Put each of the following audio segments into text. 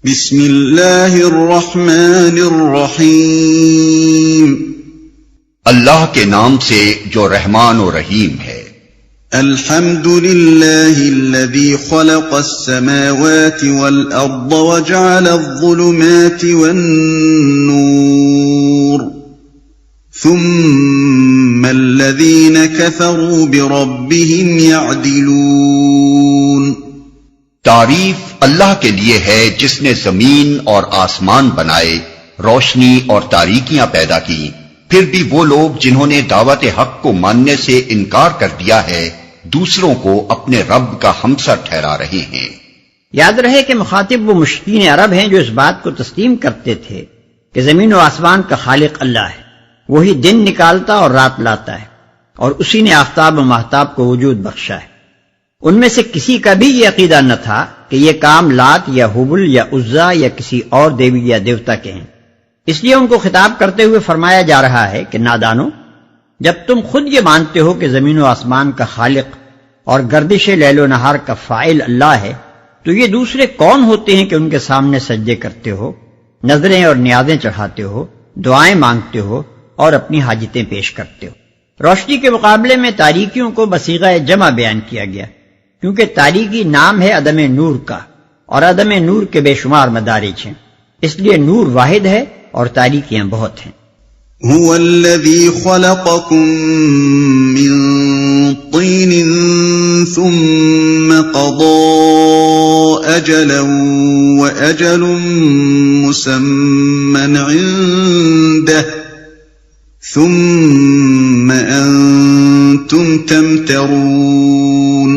بسم اللہ الرحمن الرحیم، اللہ کے نام سے جو رحمان و رحیم ہے۔ الحمد للہ الذی خلق السماوات والارض وجعل الظلمات والنور ثم الذین کفروا بربهم یعدلون۔ تعریف اللہ کے لیے ہے جس نے زمین اور آسمان بنائے، روشنی اور تاریکیاں پیدا کی، پھر بھی وہ لوگ جنہوں نے دعوت حق کو ماننے سے انکار کر دیا ہے دوسروں کو اپنے رب کا ہمسر ٹھہرا رہے ہیں۔ یاد رہے کہ مخاطب وہ مشرکین عرب ہیں جو اس بات کو تسلیم کرتے تھے کہ زمین و آسمان کا خالق اللہ ہے، وہی دن نکالتا اور رات لاتا ہے، اور اسی نے آفتاب و ماہتاب کو وجود بخشا ہے۔ ان میں سے کسی کا بھی یہ عقیدہ نہ تھا کہ یہ کام لات یا حبل یا عزا یا کسی اور دیوی یا دیوتا کے ہیں، اس لیے ان کو خطاب کرتے ہوئے فرمایا جا رہا ہے کہ نادانو، جب تم خود یہ مانتے ہو کہ زمین و آسمان کا خالق اور گردش لیل و نہار کا فاعل اللہ ہے، تو یہ دوسرے کون ہوتے ہیں کہ ان کے سامنے سجدے کرتے ہو، نظریں اور نیازیں چڑھاتے ہو، دعائیں مانگتے ہو اور اپنی حاجتیں پیش کرتے ہو۔ روشنی کے مقابلے میں تاریکیوں کو بصیغہ جمع بیان کیا گیا، کیونکہ تاریکی نام ہے عدم نور کا، اور عدم نور کے بے شمار مدارج ہیں، اس لیے نور واحد ہے اور تاریکیاں بہت ہیں۔ هو الذي خلقكم من طين ثم قضى أجلا وأجل مسمى عنده ثم أنتم تمترون۔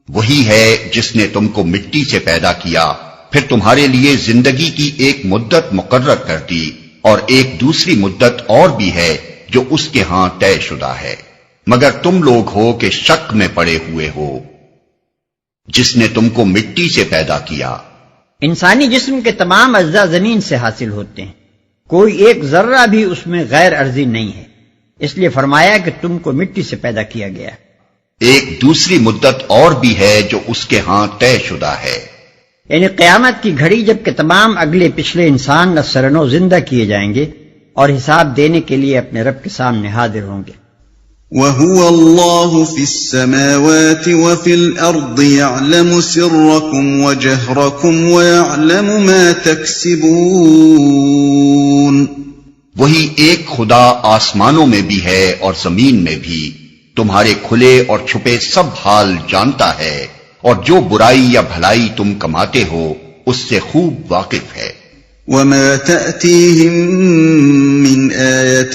وہی ہے جس نے تم کو مٹی سے پیدا کیا، پھر تمہارے لیے زندگی کی ایک مدت مقرر کر دی، اور ایک دوسری مدت اور بھی ہے جو اس کے ہاں طے شدہ ہے، مگر تم لوگ ہو کہ شک میں پڑے ہوئے ہو۔ جس نے تم کو مٹی سے پیدا کیا۔ انسانی جسم کے تمام اجزاء زمین سے حاصل ہوتے ہیں، کوئی ایک ذرہ بھی اس میں غیر عرضی نہیں ہے، اس لیے فرمایا کہ تم کو مٹی سے پیدا کیا گیا۔ ایک دوسری مدت اور بھی ہے جو اس کے ہاں طے شدہ ہے، یعنی قیامت کی گھڑی جب کہ تمام اگلے پچھلے انسان سرنو زندہ کیے جائیں گے اور حساب دینے کے لیے اپنے رب کے سامنے حاضر ہوں گے۔ وَهُوَ اللَّهُ فِي السَّمَاوَاتِ وَفِي الْأَرْضِ يَعْلَمُ سِرَّكُمْ وَجَهْرَكُمْ وَيَعْلَمُ مَا تَكْسِبُونَ۔ وہی ایک خدا آسمانوں میں بھی ہے اور زمین میں بھی، تمہارے کھلے اور چھپے سب حال جانتا ہے، اور جو برائی یا بھلائی تم کماتے ہو اس سے خوب واقف ہے۔ وَمَا تَأْتِيهِم مِّنْ آيَةٍ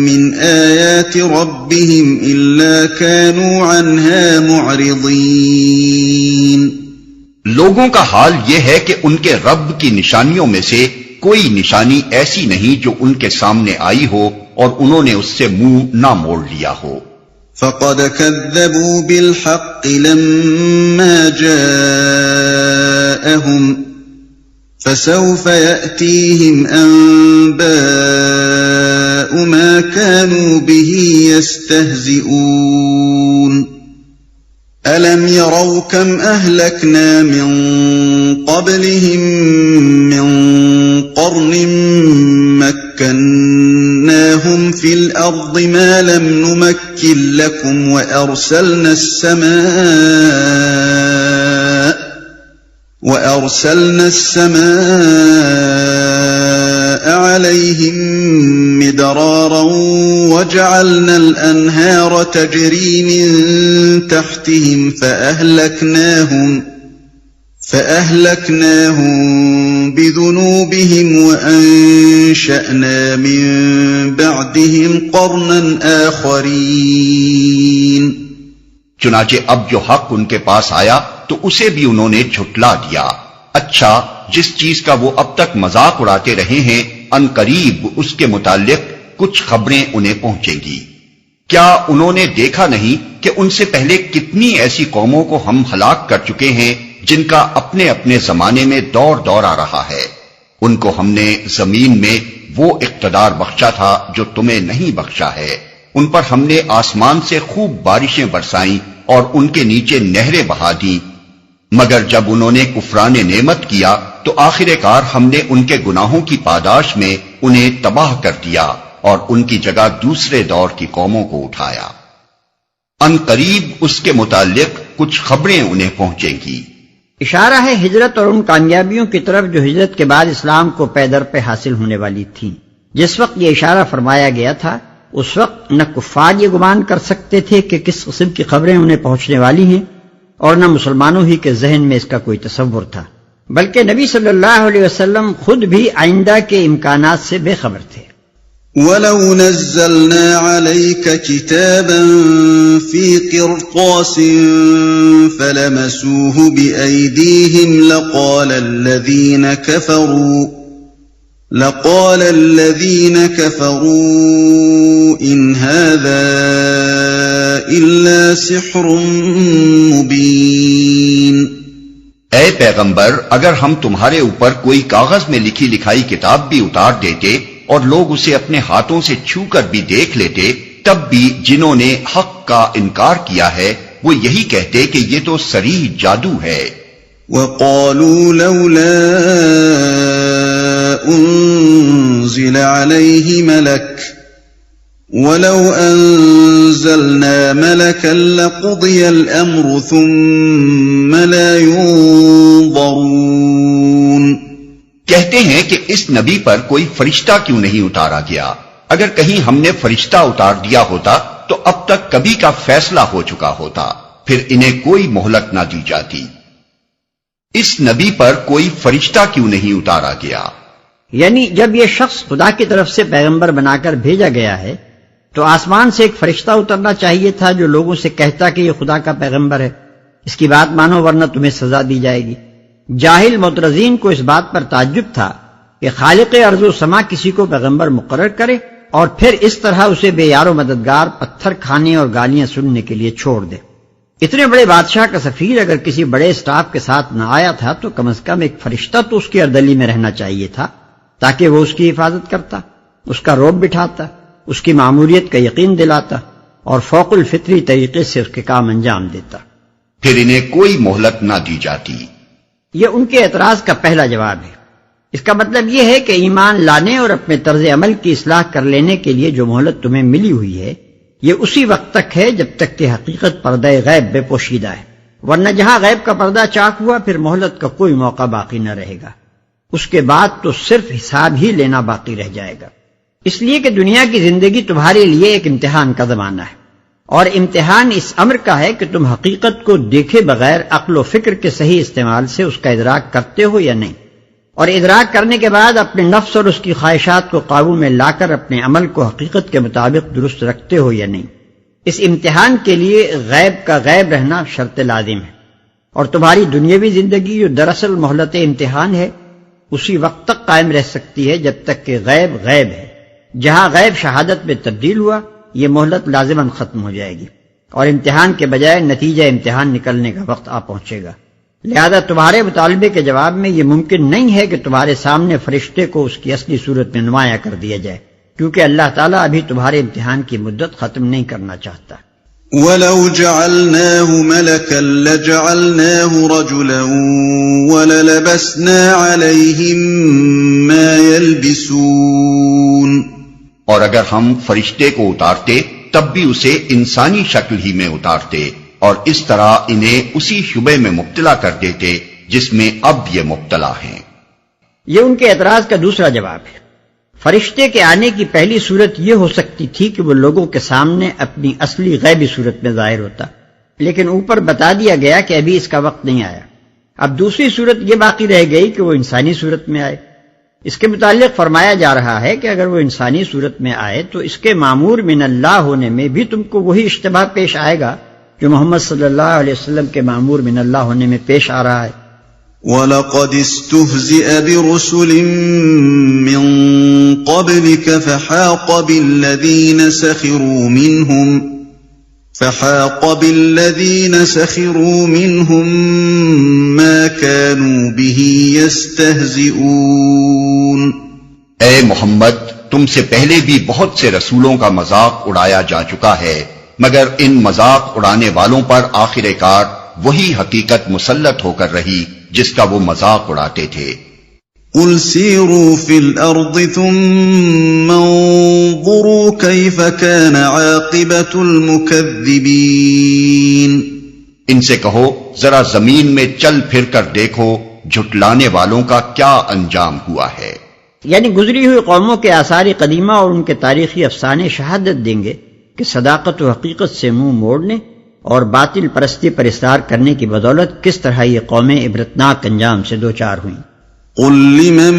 مِّنْ آيَاتِ رَبِّهِمْ إِلَّا كَانُوا عَنْهَا مُعْرِضِينَ۔ لوگوں کا حال یہ ہے کہ ان کے رب کی نشانیوں میں سے کوئی نشانی ایسی نہیں جو ان کے سامنے آئی ہو اور انہوں نے اس سے منہ نہ موڑ لیا ہو۔ فَقَدْ كَذَّبُوا بِالْحَقِّ لَمَّا جَاءَهُمْ فَسَوْفَ يَأْتِيهِمْ أَنبَاءُ مَا كَانُوا بِهِ يَسْتَهْزِئُونَ۔ أَلَمْ يَرَوْا كَمْ أَهْلَكْنَا مِنْ قَبْلِهِمْ مِنْ قَرْنٍ مَكَّنَّاهُمْ فِي الْأَرْضِ مَا لَمْ نُمَكِّنْ لَكُمْ وَأَرْسَلْنَا السَّمَاءَ عَلَيْهِمْ مِدْرَارًا وَجَعَلْنَا الْأَنْهَارَ تَجْرِي مِنْ تَحْتِهِمْ فَأَهْلَكْنَاهُمْ بِذُنُوبِهِمْ وَأَنشَأْنَا مِنْ بَعْدِهِمْ قَرْنًا آخَرِينَ۔ چنانچہ اب جو حق ان کے پاس آیا تو اسے بھی انہوں نے جھٹلا دیا۔ اچھا، جس چیز کا وہ اب تک مذاق اڑاتے رہے ہیں ان قریب اس کے متعلق کچھ خبریں انہیں پہنچیں گی۔ کیا انہوں نے دیکھا نہیں کہ ان سے پہلے کتنی ایسی قوموں کو ہم ہلاک کر چکے ہیں جن کا اپنے اپنے زمانے میں دور آ رہا ہے؟ ان کو ہم نے زمین میں وہ اقتدار بخشا تھا جو تمہیں نہیں بخشا ہے، ان پر ہم نے آسمان سے خوب بارشیں برسائیں اور ان کے نیچے نہریں بہا دیں، مگر جب انہوں نے کفران نعمت کیا تو آخر کار ہم نے ان کے گناہوں کی پاداش میں انہیں تباہ کر دیا اور ان کی جگہ دوسرے دور کی قوموں کو اٹھایا۔ ان قریب اس کے متعلق کچھ خبریں انہیں پہنچیں گی۔ اشارہ ہے ہجرت اور ان کامیابیوں کی طرف جو ہجرت کے بعد اسلام کو پے در پہ حاصل ہونے والی تھی۔ جس وقت یہ اشارہ فرمایا گیا تھا اس وقت نہ کفار یہ گمان کر سکتے تھے کہ کس قسم کی خبریں انہیں پہنچنے والی ہیں، اور نہ مسلمانوں ہی کے ذہن میں اس کا کوئی تصور تھا، بلکہ نبی صلی اللہ علیہ وسلم خود بھی آئندہ کے امکانات سے بے خبر تھے۔ وَلَوْ نَزَّلْنَا عَلَيْكَ كِتَابًا فِي قِرْطَاسٍ فَلَمَسُوهُ بِأَيْدِيهِمْ لقال الذين كفروا إن هذا إلا سحر مبين۔ اے پیغمبر، اگر ہم تمہارے اوپر کوئی کاغذ میں لکھی لکھائی کتاب بھی اتار دیتے اور لوگ اسے اپنے ہاتھوں سے چھو کر بھی دیکھ لیتے، تب بھی جنہوں نے حق کا انکار کیا ہے وہ یہی کہتے کہ یہ تو صریح جادو ہے۔ وَقَالُوا لَوْلَا أُنزِلَ عَلَيْهِ مَلَكٌ وَلَوْ أَنزَلْنَا مَلَكًا لَقُضِيَ الْأَمْرُ ثُمَّ لَا يُنظَرُونَ۔ کہتے ہیں کہ اس نبی پر کوئی فرشتہ کیوں نہیں اتارا گیا؟ اگر کہیں ہم نے فرشتہ اتار دیا ہوتا تو اب تک کبھی کا فیصلہ ہو چکا ہوتا، پھر انہیں کوئی مہلت نہ دی جاتی۔ اس نبی پر کوئی فرشتہ کیوں نہیں اتارا گیا؟ یعنی جب یہ شخص خدا کی طرف سے پیغمبر بنا کر بھیجا گیا ہے تو آسمان سے ایک فرشتہ اترنا چاہیے تھا جو لوگوں سے کہتا کہ یہ خدا کا پیغمبر ہے، اس کی بات مانو ورنہ تمہیں سزا دی جائے گی۔ جاہل معترضین کو اس بات پر تعجب تھا کہ خالق ارض و سما کسی کو پیغمبر مقرر کرے اور پھر اس طرح اسے بے یار و مددگار پتھر کھانے اور گالیاں سننے کے لیے چھوڑ دے۔ اتنے بڑے بادشاہ کا سفیر اگر کسی بڑے اسٹاف کے ساتھ نہ آیا تھا تو کم از کم ایک فرشتہ تو اس کی اردلی میں رہنا چاہیے تھا تاکہ وہ اس کی حفاظت کرتا، اس کا رعب بٹھاتا، اس کی ماموریت کا یقین دلاتا اور فوق الفطری طریقے سے اس کے کام انجام دیتا۔ پھر انہیں کوئی مہلت نہ دی جاتی۔ یہ ان کے اعتراض کا پہلا جواب ہے۔ اس کا مطلب یہ ہے کہ ایمان لانے اور اپنے طرز عمل کی اصلاح کر لینے کے لیے جو مہلت تمہیں ملی ہوئی ہے یہ اسی وقت تک ہے جب تک کہ حقیقت پردہ غیب بے پوشیدہ ہے، ورنہ جہاں غیب کا پردہ چاک ہوا پھر مہلت کا کوئی موقع باقی نہ رہے گا۔ اس کے بعد تو صرف حساب ہی لینا باقی رہ جائے گا، اس لیے کہ دنیا کی زندگی تمہارے لیے ایک امتحان کا زمانہ ہے، اور امتحان اس امر کا ہے کہ تم حقیقت کو دیکھے بغیر عقل و فکر کے صحیح استعمال سے اس کا ادراک کرتے ہو یا نہیں، اور ادراک کرنے کے بعد اپنے نفس اور اس کی خواہشات کو قابو میں لا کر اپنے عمل کو حقیقت کے مطابق درست رکھتے ہو یا نہیں۔ اس امتحان کے لیے غیب کا غیب رہنا شرط لازم ہے، اور تمہاری دنیاوی زندگی جو دراصل مہلت امتحان ہے اسی وقت تک قائم رہ سکتی ہے جب تک کہ غیب غیب ہے۔ جہاں غیب شہادت میں تبدیل ہوا یہ مہلت لازماً ختم ہو جائے گی اور امتحان کے بجائے نتیجہ امتحان نکلنے کا وقت آ پہنچے گا۔ لہذا تمہارے مطالبے کے جواب میں یہ ممکن نہیں ہے کہ تمہارے سامنے فرشتے کو اس کی اصلی صورت میں نمایاں کر دیا جائے، کیونکہ اللہ تعالیٰ ابھی تمہارے امتحان کی مدت ختم نہیں کرنا چاہتا۔ وَلَوْ جَعَلْنَاهُ مَلَكًا لَجَعَلْنَاهُ رَجُلًا وَلَلَبَسْنَا عَلَيْهِمْ مَا يَلْبِسُونَ۔ اور اگر ہم فرشتے کو اتارتے تب بھی اسے انسانی شکل ہی میں اتارتے اور اس طرح انہیں اسی شبے میں مبتلا کر دیتے جس میں اب یہ مبتلا ہیں۔ یہ ان کے اعتراض کا دوسرا جواب ہے۔ فرشتے کے آنے کی پہلی صورت یہ ہو سکتی تھی کہ وہ لوگوں کے سامنے اپنی اصلی غیبی صورت میں ظاہر ہوتا، لیکن اوپر بتا دیا گیا کہ ابھی اس کا وقت نہیں آیا۔ اب دوسری صورت یہ باقی رہ گئی کہ وہ انسانی صورت میں آئے۔ اس کے متعلق فرمایا جا رہا ہے کہ اگر وہ انسانی صورت میں آئے تو اس کے مامور من اللہ ہونے میں بھی تم کو وہی اشتباہ پیش آئے گا جو محمد صلی اللہ علیہ وسلم کے مامور من اللہ ہونے میں پیش آ رہا ہے۔ وَلَقَدِ اسْتُهْزِئَ بِرُسُلٍ مِّن قَبْلِكَ فَحَاقَ بِالَّذِينَ سَخِرُوا مِنْهُم مَّا كَانُوا بِهِ يَسْتَهْزِئُونَ۔ اے محمد، تم سے پہلے بھی بہت سے رسولوں کا مذاق اڑایا جا چکا ہے، مگر ان مذاق اڑانے والوں پر آخر کار وہی حقیقت مسلط ہو کر رہی جس کا وہ مذاق اڑاتے تھے۔ قل سيروا في الأرض ثم انظروا كيف كان عاقبة المكذبين۔ ان سے کہو ذرا زمین میں چل پھر کر دیکھو جھٹلانے والوں کا کیا انجام ہوا ہے۔ یعنی گزری ہوئی قوموں کے آثار قدیمہ اور ان کے تاریخی افسانے شہادت دیں گے کہ صداقت و حقیقت سے منہ موڑنے اور باطل پرستی پر اصرار کرنے کی بدولت کس طرح یہ قومیں عبرتناک انجام سے دوچار ہوئیں۔ قل لمن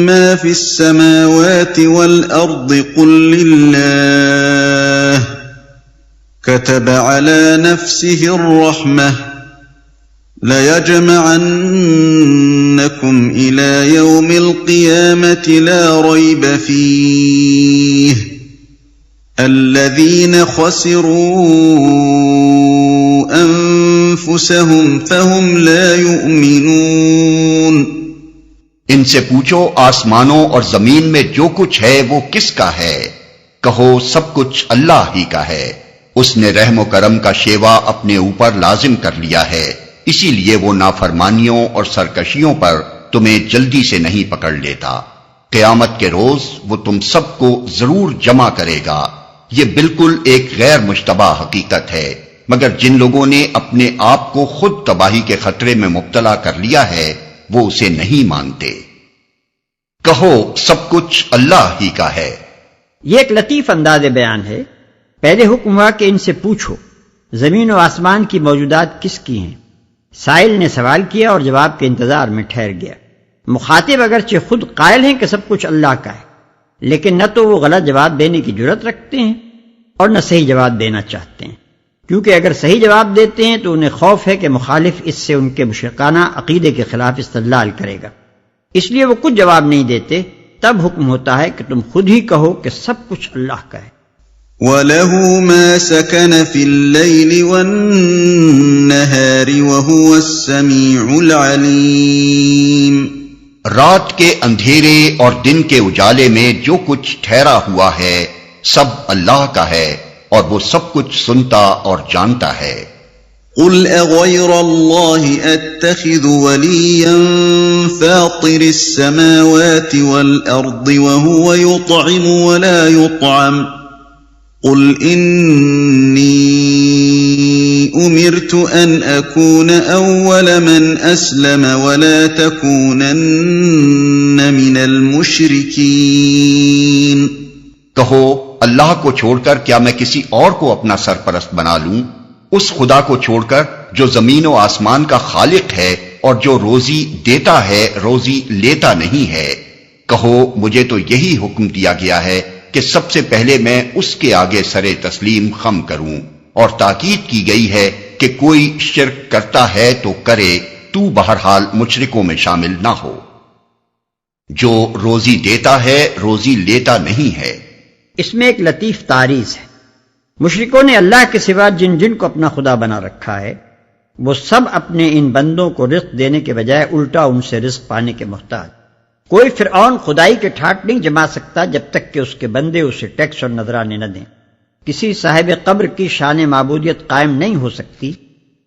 ما في السماوات والأرض قل لله كتب على نفسه الرحمة ليجمعنكم إلى يوم القيامة لا ريب فيه الذين خسروا أنفسهم فهم لا يؤمنون۔ ان سے پوچھو آسمانوں اور زمین میں جو کچھ ہے وہ کس کا ہے؟ کہو سب کچھ اللہ ہی کا ہے، اس نے رحم و کرم کا شیوا اپنے اوپر لازم کر لیا ہے، اسی لیے وہ نافرمانیوں اور سرکشیوں پر تمہیں جلدی سے نہیں پکڑ لیتا۔ قیامت کے روز وہ تم سب کو ضرور جمع کرے گا۔ یہ بالکل ایک غیر مشتبہ حقیقت ہے، مگر جن لوگوں نے اپنے آپ کو خود تباہی کے خطرے میں مبتلا کر لیا ہے وہ اسے نہیں مانتے۔ کہو سب کچھ اللہ ہی کا ہے۔ یہ ایک لطیف انداز بیان ہے۔ پہلے حکم ہوا کہ ان سے پوچھو زمین و آسمان کی موجودات کس کی ہیں۔ سائل نے سوال کیا اور جواب کے انتظار میں ٹھہر گیا۔ مخاطب اگرچہ خود قائل ہیں کہ سب کچھ اللہ کا ہے، لیکن نہ تو وہ غلط جواب دینے کی جرات رکھتے ہیں اور نہ صحیح جواب دینا چاہتے ہیں، کیونکہ اگر صحیح جواب دیتے ہیں تو انہیں خوف ہے کہ مخالف اس سے ان کے مشرکانہ عقیدے کے خلاف استدلال کرے گا، اس لیے وہ کچھ جواب نہیں دیتے۔ تب حکم ہوتا ہے کہ تم خود ہی کہو کہ سب کچھ اللہ کا ہے۔ وَلَهُ مَا سَكَنَ فِي اللَّيْلِ وَالنَّهَارِ وَهُوَ السَّمِيعُ الْعَلِيمُ۔ رات کے اندھیرے اور دن کے اجالے میں جو کچھ ٹھہرا ہوا ہے سب اللہ کا ہے اور وہ سب کچھ سنتا اور جانتا ہے۔ قل اغير الله اتخذ وليا فاطر السماوات والارض وهو يطعم ولا يطعم قل اني امرت ان اكون اول من اسلم ولا تكونن من المشركين۔ کہو اللہ کو چھوڑ کر کیا میں کسی اور کو اپنا سرپرست بنا لوں، اس خدا کو چھوڑ کر جو زمین و آسمان کا خالق ہے اور جو روزی دیتا ہے روزی لیتا نہیں ہے۔ کہو مجھے تو یہی حکم دیا گیا ہے کہ سب سے پہلے میں اس کے آگے سر تسلیم خم کروں، اور تاکید کی گئی ہے کہ کوئی شرک کرتا ہے تو کرے، تو بہرحال مشرکوں میں شامل نہ ہو۔ جو روزی دیتا ہے روزی لیتا نہیں ہے۔ اس میں ایک لطیف تعریض ہے۔ مشرکوں نے اللہ کے سوا جن جن کو اپنا خدا بنا رکھا ہے وہ سب اپنے ان بندوں کو رزق دینے کے بجائے الٹا ان سے رزق پانے کے محتاج۔ کوئی فرعون خدائی کے ٹھاٹ نہیں جما سکتا جب تک کہ اس کے بندے اسے ٹیکس اور نذرانے نہ دیں۔ کسی صاحب قبر کی شان معبودیت قائم نہیں ہو سکتی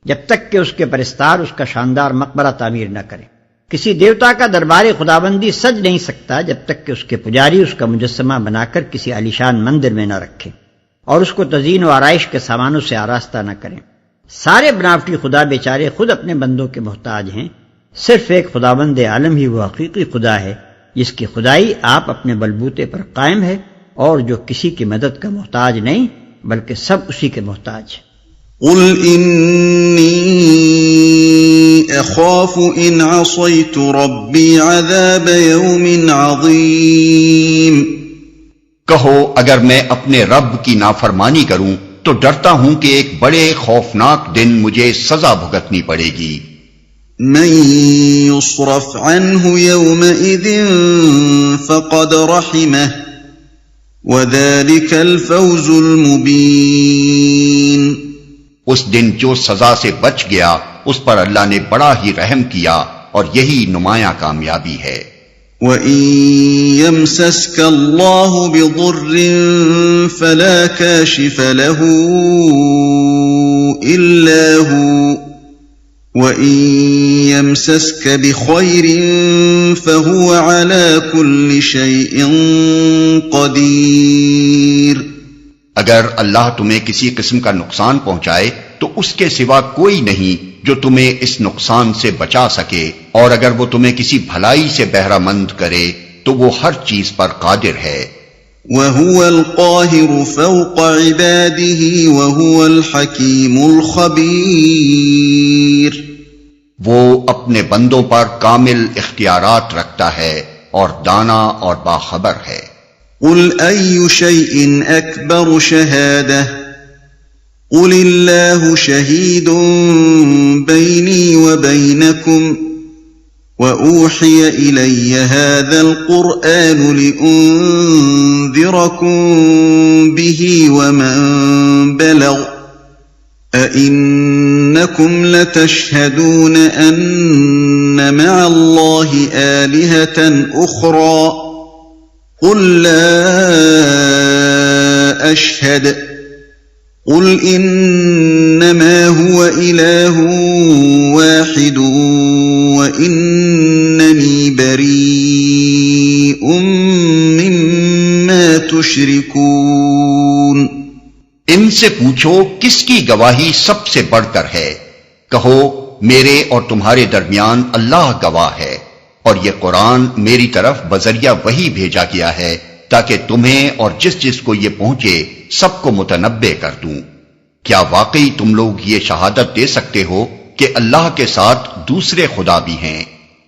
جب تک کہ اس کے پرستار اس کا شاندار مقبرہ تعمیر نہ کریں۔ کسی دیوتا کا دربار خداوندی سج نہیں سکتا جب تک کہ اس کے پجاری اس کا مجسمہ بنا کر کسی عالیشان مندر میں نہ رکھیں اور اس کو تزئین و آرائش کے سامانوں سے آراستہ نہ کریں۔ سارے بناوٹی خدا بیچارے خود اپنے بندوں کے محتاج ہیں، صرف ایک خداوند عالم ہی وہ حقیقی خدا ہے جس کی خدائی آپ اپنے بلبوتے پر قائم ہے اور جو کسی کی مدد کا محتاج نہیں بلکہ سب اسی کے محتاج ہے۔ قل انی اخاف ان عصیت ربی عذاب یوم عظیم۔ کہو اگر میں اپنے رب کی نافرمانی کروں تو ڈرتا ہوں کہ ایک بڑے خوفناک دن مجھے سزا بھگتنی پڑے گی۔ من يصرف عنه يومئذ فقد رحمه وذلك الفوز المبين۔ اس دن جو سزا سے بچ گیا اس پر اللہ نے بڑا ہی رحم کیا اور یہی نمایاں کامیابی ہے۔ وَإِن يَمْسَسْكَ اللَّهُ بِضُرٍّ فَلَا كَاشِفَ لَهُ إِلَّا هُوَ وَإِن يَمْسَسْكَ بِخَيْرٍ فَهُوَ عَلَى كُلِّ شَيْءٍ قَدِيرٌ۔ اگر اللہ تمہیں کسی قسم کا نقصان پہنچائے تو اس کے سوا کوئی نہیں جو تمہیں اس نقصان سے بچا سکے، اور اگر وہ تمہیں کسی بھلائی سے بہرہ مند کرے تو وہ ہر چیز پر قادر ہے۔ وَهُوَ الْقَاهِرُ فَوْقَ عِبَادِهِ وَهُوَ الْحَكِيمُ الْخَبِيرُ۔ وہ اپنے بندوں پر کامل اختیارات رکھتا ہے اور دانا اور باخبر ہے۔ قُلْ أَيُّ شَيْءٍ أَكْبَرُ شَهَادَةً قُلِ اللَّهُ شَهِيدٌ بَيْنِي وَبَيْنَكُمْ وَأُوحِيَ إِلَيَّ هَذَا الْقُرْآنُ لِأُنذِرَكُم بِهِ وَمَن بَلَغَ أَإِنَّكُمْ لَتَشْهَدُونَ أَنَّ مَعَ اللَّهِ آلِهَةً أُخْرَى قُل لَّا أَشْهَدُ قُلْ إِنَّمَا هُوَ إِلَٰهٌ وَاحِدٌ وَإِنَّنِي بَرِيءٌ مِّمَّا تُشْرِكُونَ۔ ان سے پوچھو کس کی گواہی سب سے بڑھ کر ہے؟ کہو میرے اور تمہارے درمیان اللہ گواہ ہے، اور یہ قرآن میری طرف بذریعہ وحی بھیجا گیا ہے تاکہ تمہیں اور جس جس کو یہ پہنچے سب کو متنبع کر دوں۔ کیا واقعی تم لوگ یہ شہادت دے سکتے ہو کہ اللہ کے ساتھ دوسرے خدا بھی ہیں؟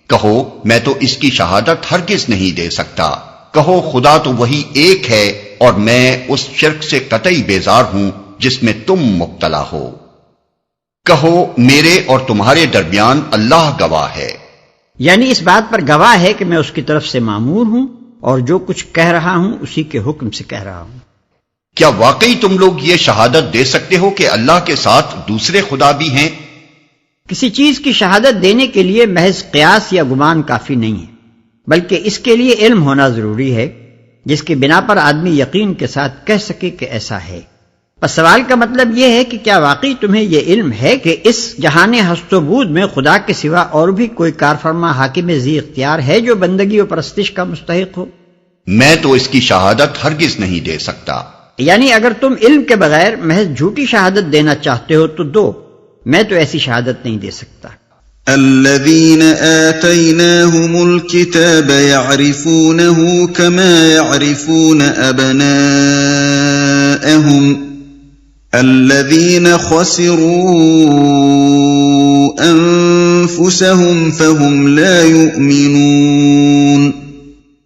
کہو میں تو اس کی شہادت ہرگز نہیں دے سکتا۔ کہو خدا تو وہی ایک ہے اور میں اس شرک سے قطعی بیزار ہوں جس میں تم مبتلا ہو۔ کہو میرے اور تمہارے درمیان اللہ گواہ ہے، یعنی اس بات پر گواہ ہے کہ میں اس کی طرف سے مامور ہوں اور جو کچھ کہہ رہا ہوں اسی کے حکم سے کہہ رہا ہوں۔ کیا واقعی تم لوگ یہ شہادت دے سکتے ہو کہ اللہ کے ساتھ دوسرے خدا بھی ہیں؟ کسی چیز کی شہادت دینے کے لیے محض قیاس یا گمان کافی نہیں ہے، بلکہ اس کے لیے علم ہونا ضروری ہے جس کی بنا پر آدمی یقین کے ساتھ کہہ سکے کہ ایسا ہے۔ پس سوال کا مطلب یہ ہے کہ کیا واقعی تمہیں یہ علم ہے کہ اس جہان ہست و بود میں خدا کے سوا اور بھی کوئی کارفرما حاکم ذی اختیار ہے جو بندگی و پرستش کا مستحق ہو؟ میں تو اس کی شہادت ہرگز نہیں دے سکتا۔ یعنی اگر تم علم کے بغیر محض جھوٹی شہادت دینا چاہتے ہو تو دو، میں تو ایسی شہادت نہیں دے سکتا۔ الذين آتيناهم الكتاب يعرفونه كما يعرفون أبناءهم الذين خسروا أنفسهم فهم لا يؤمنون۔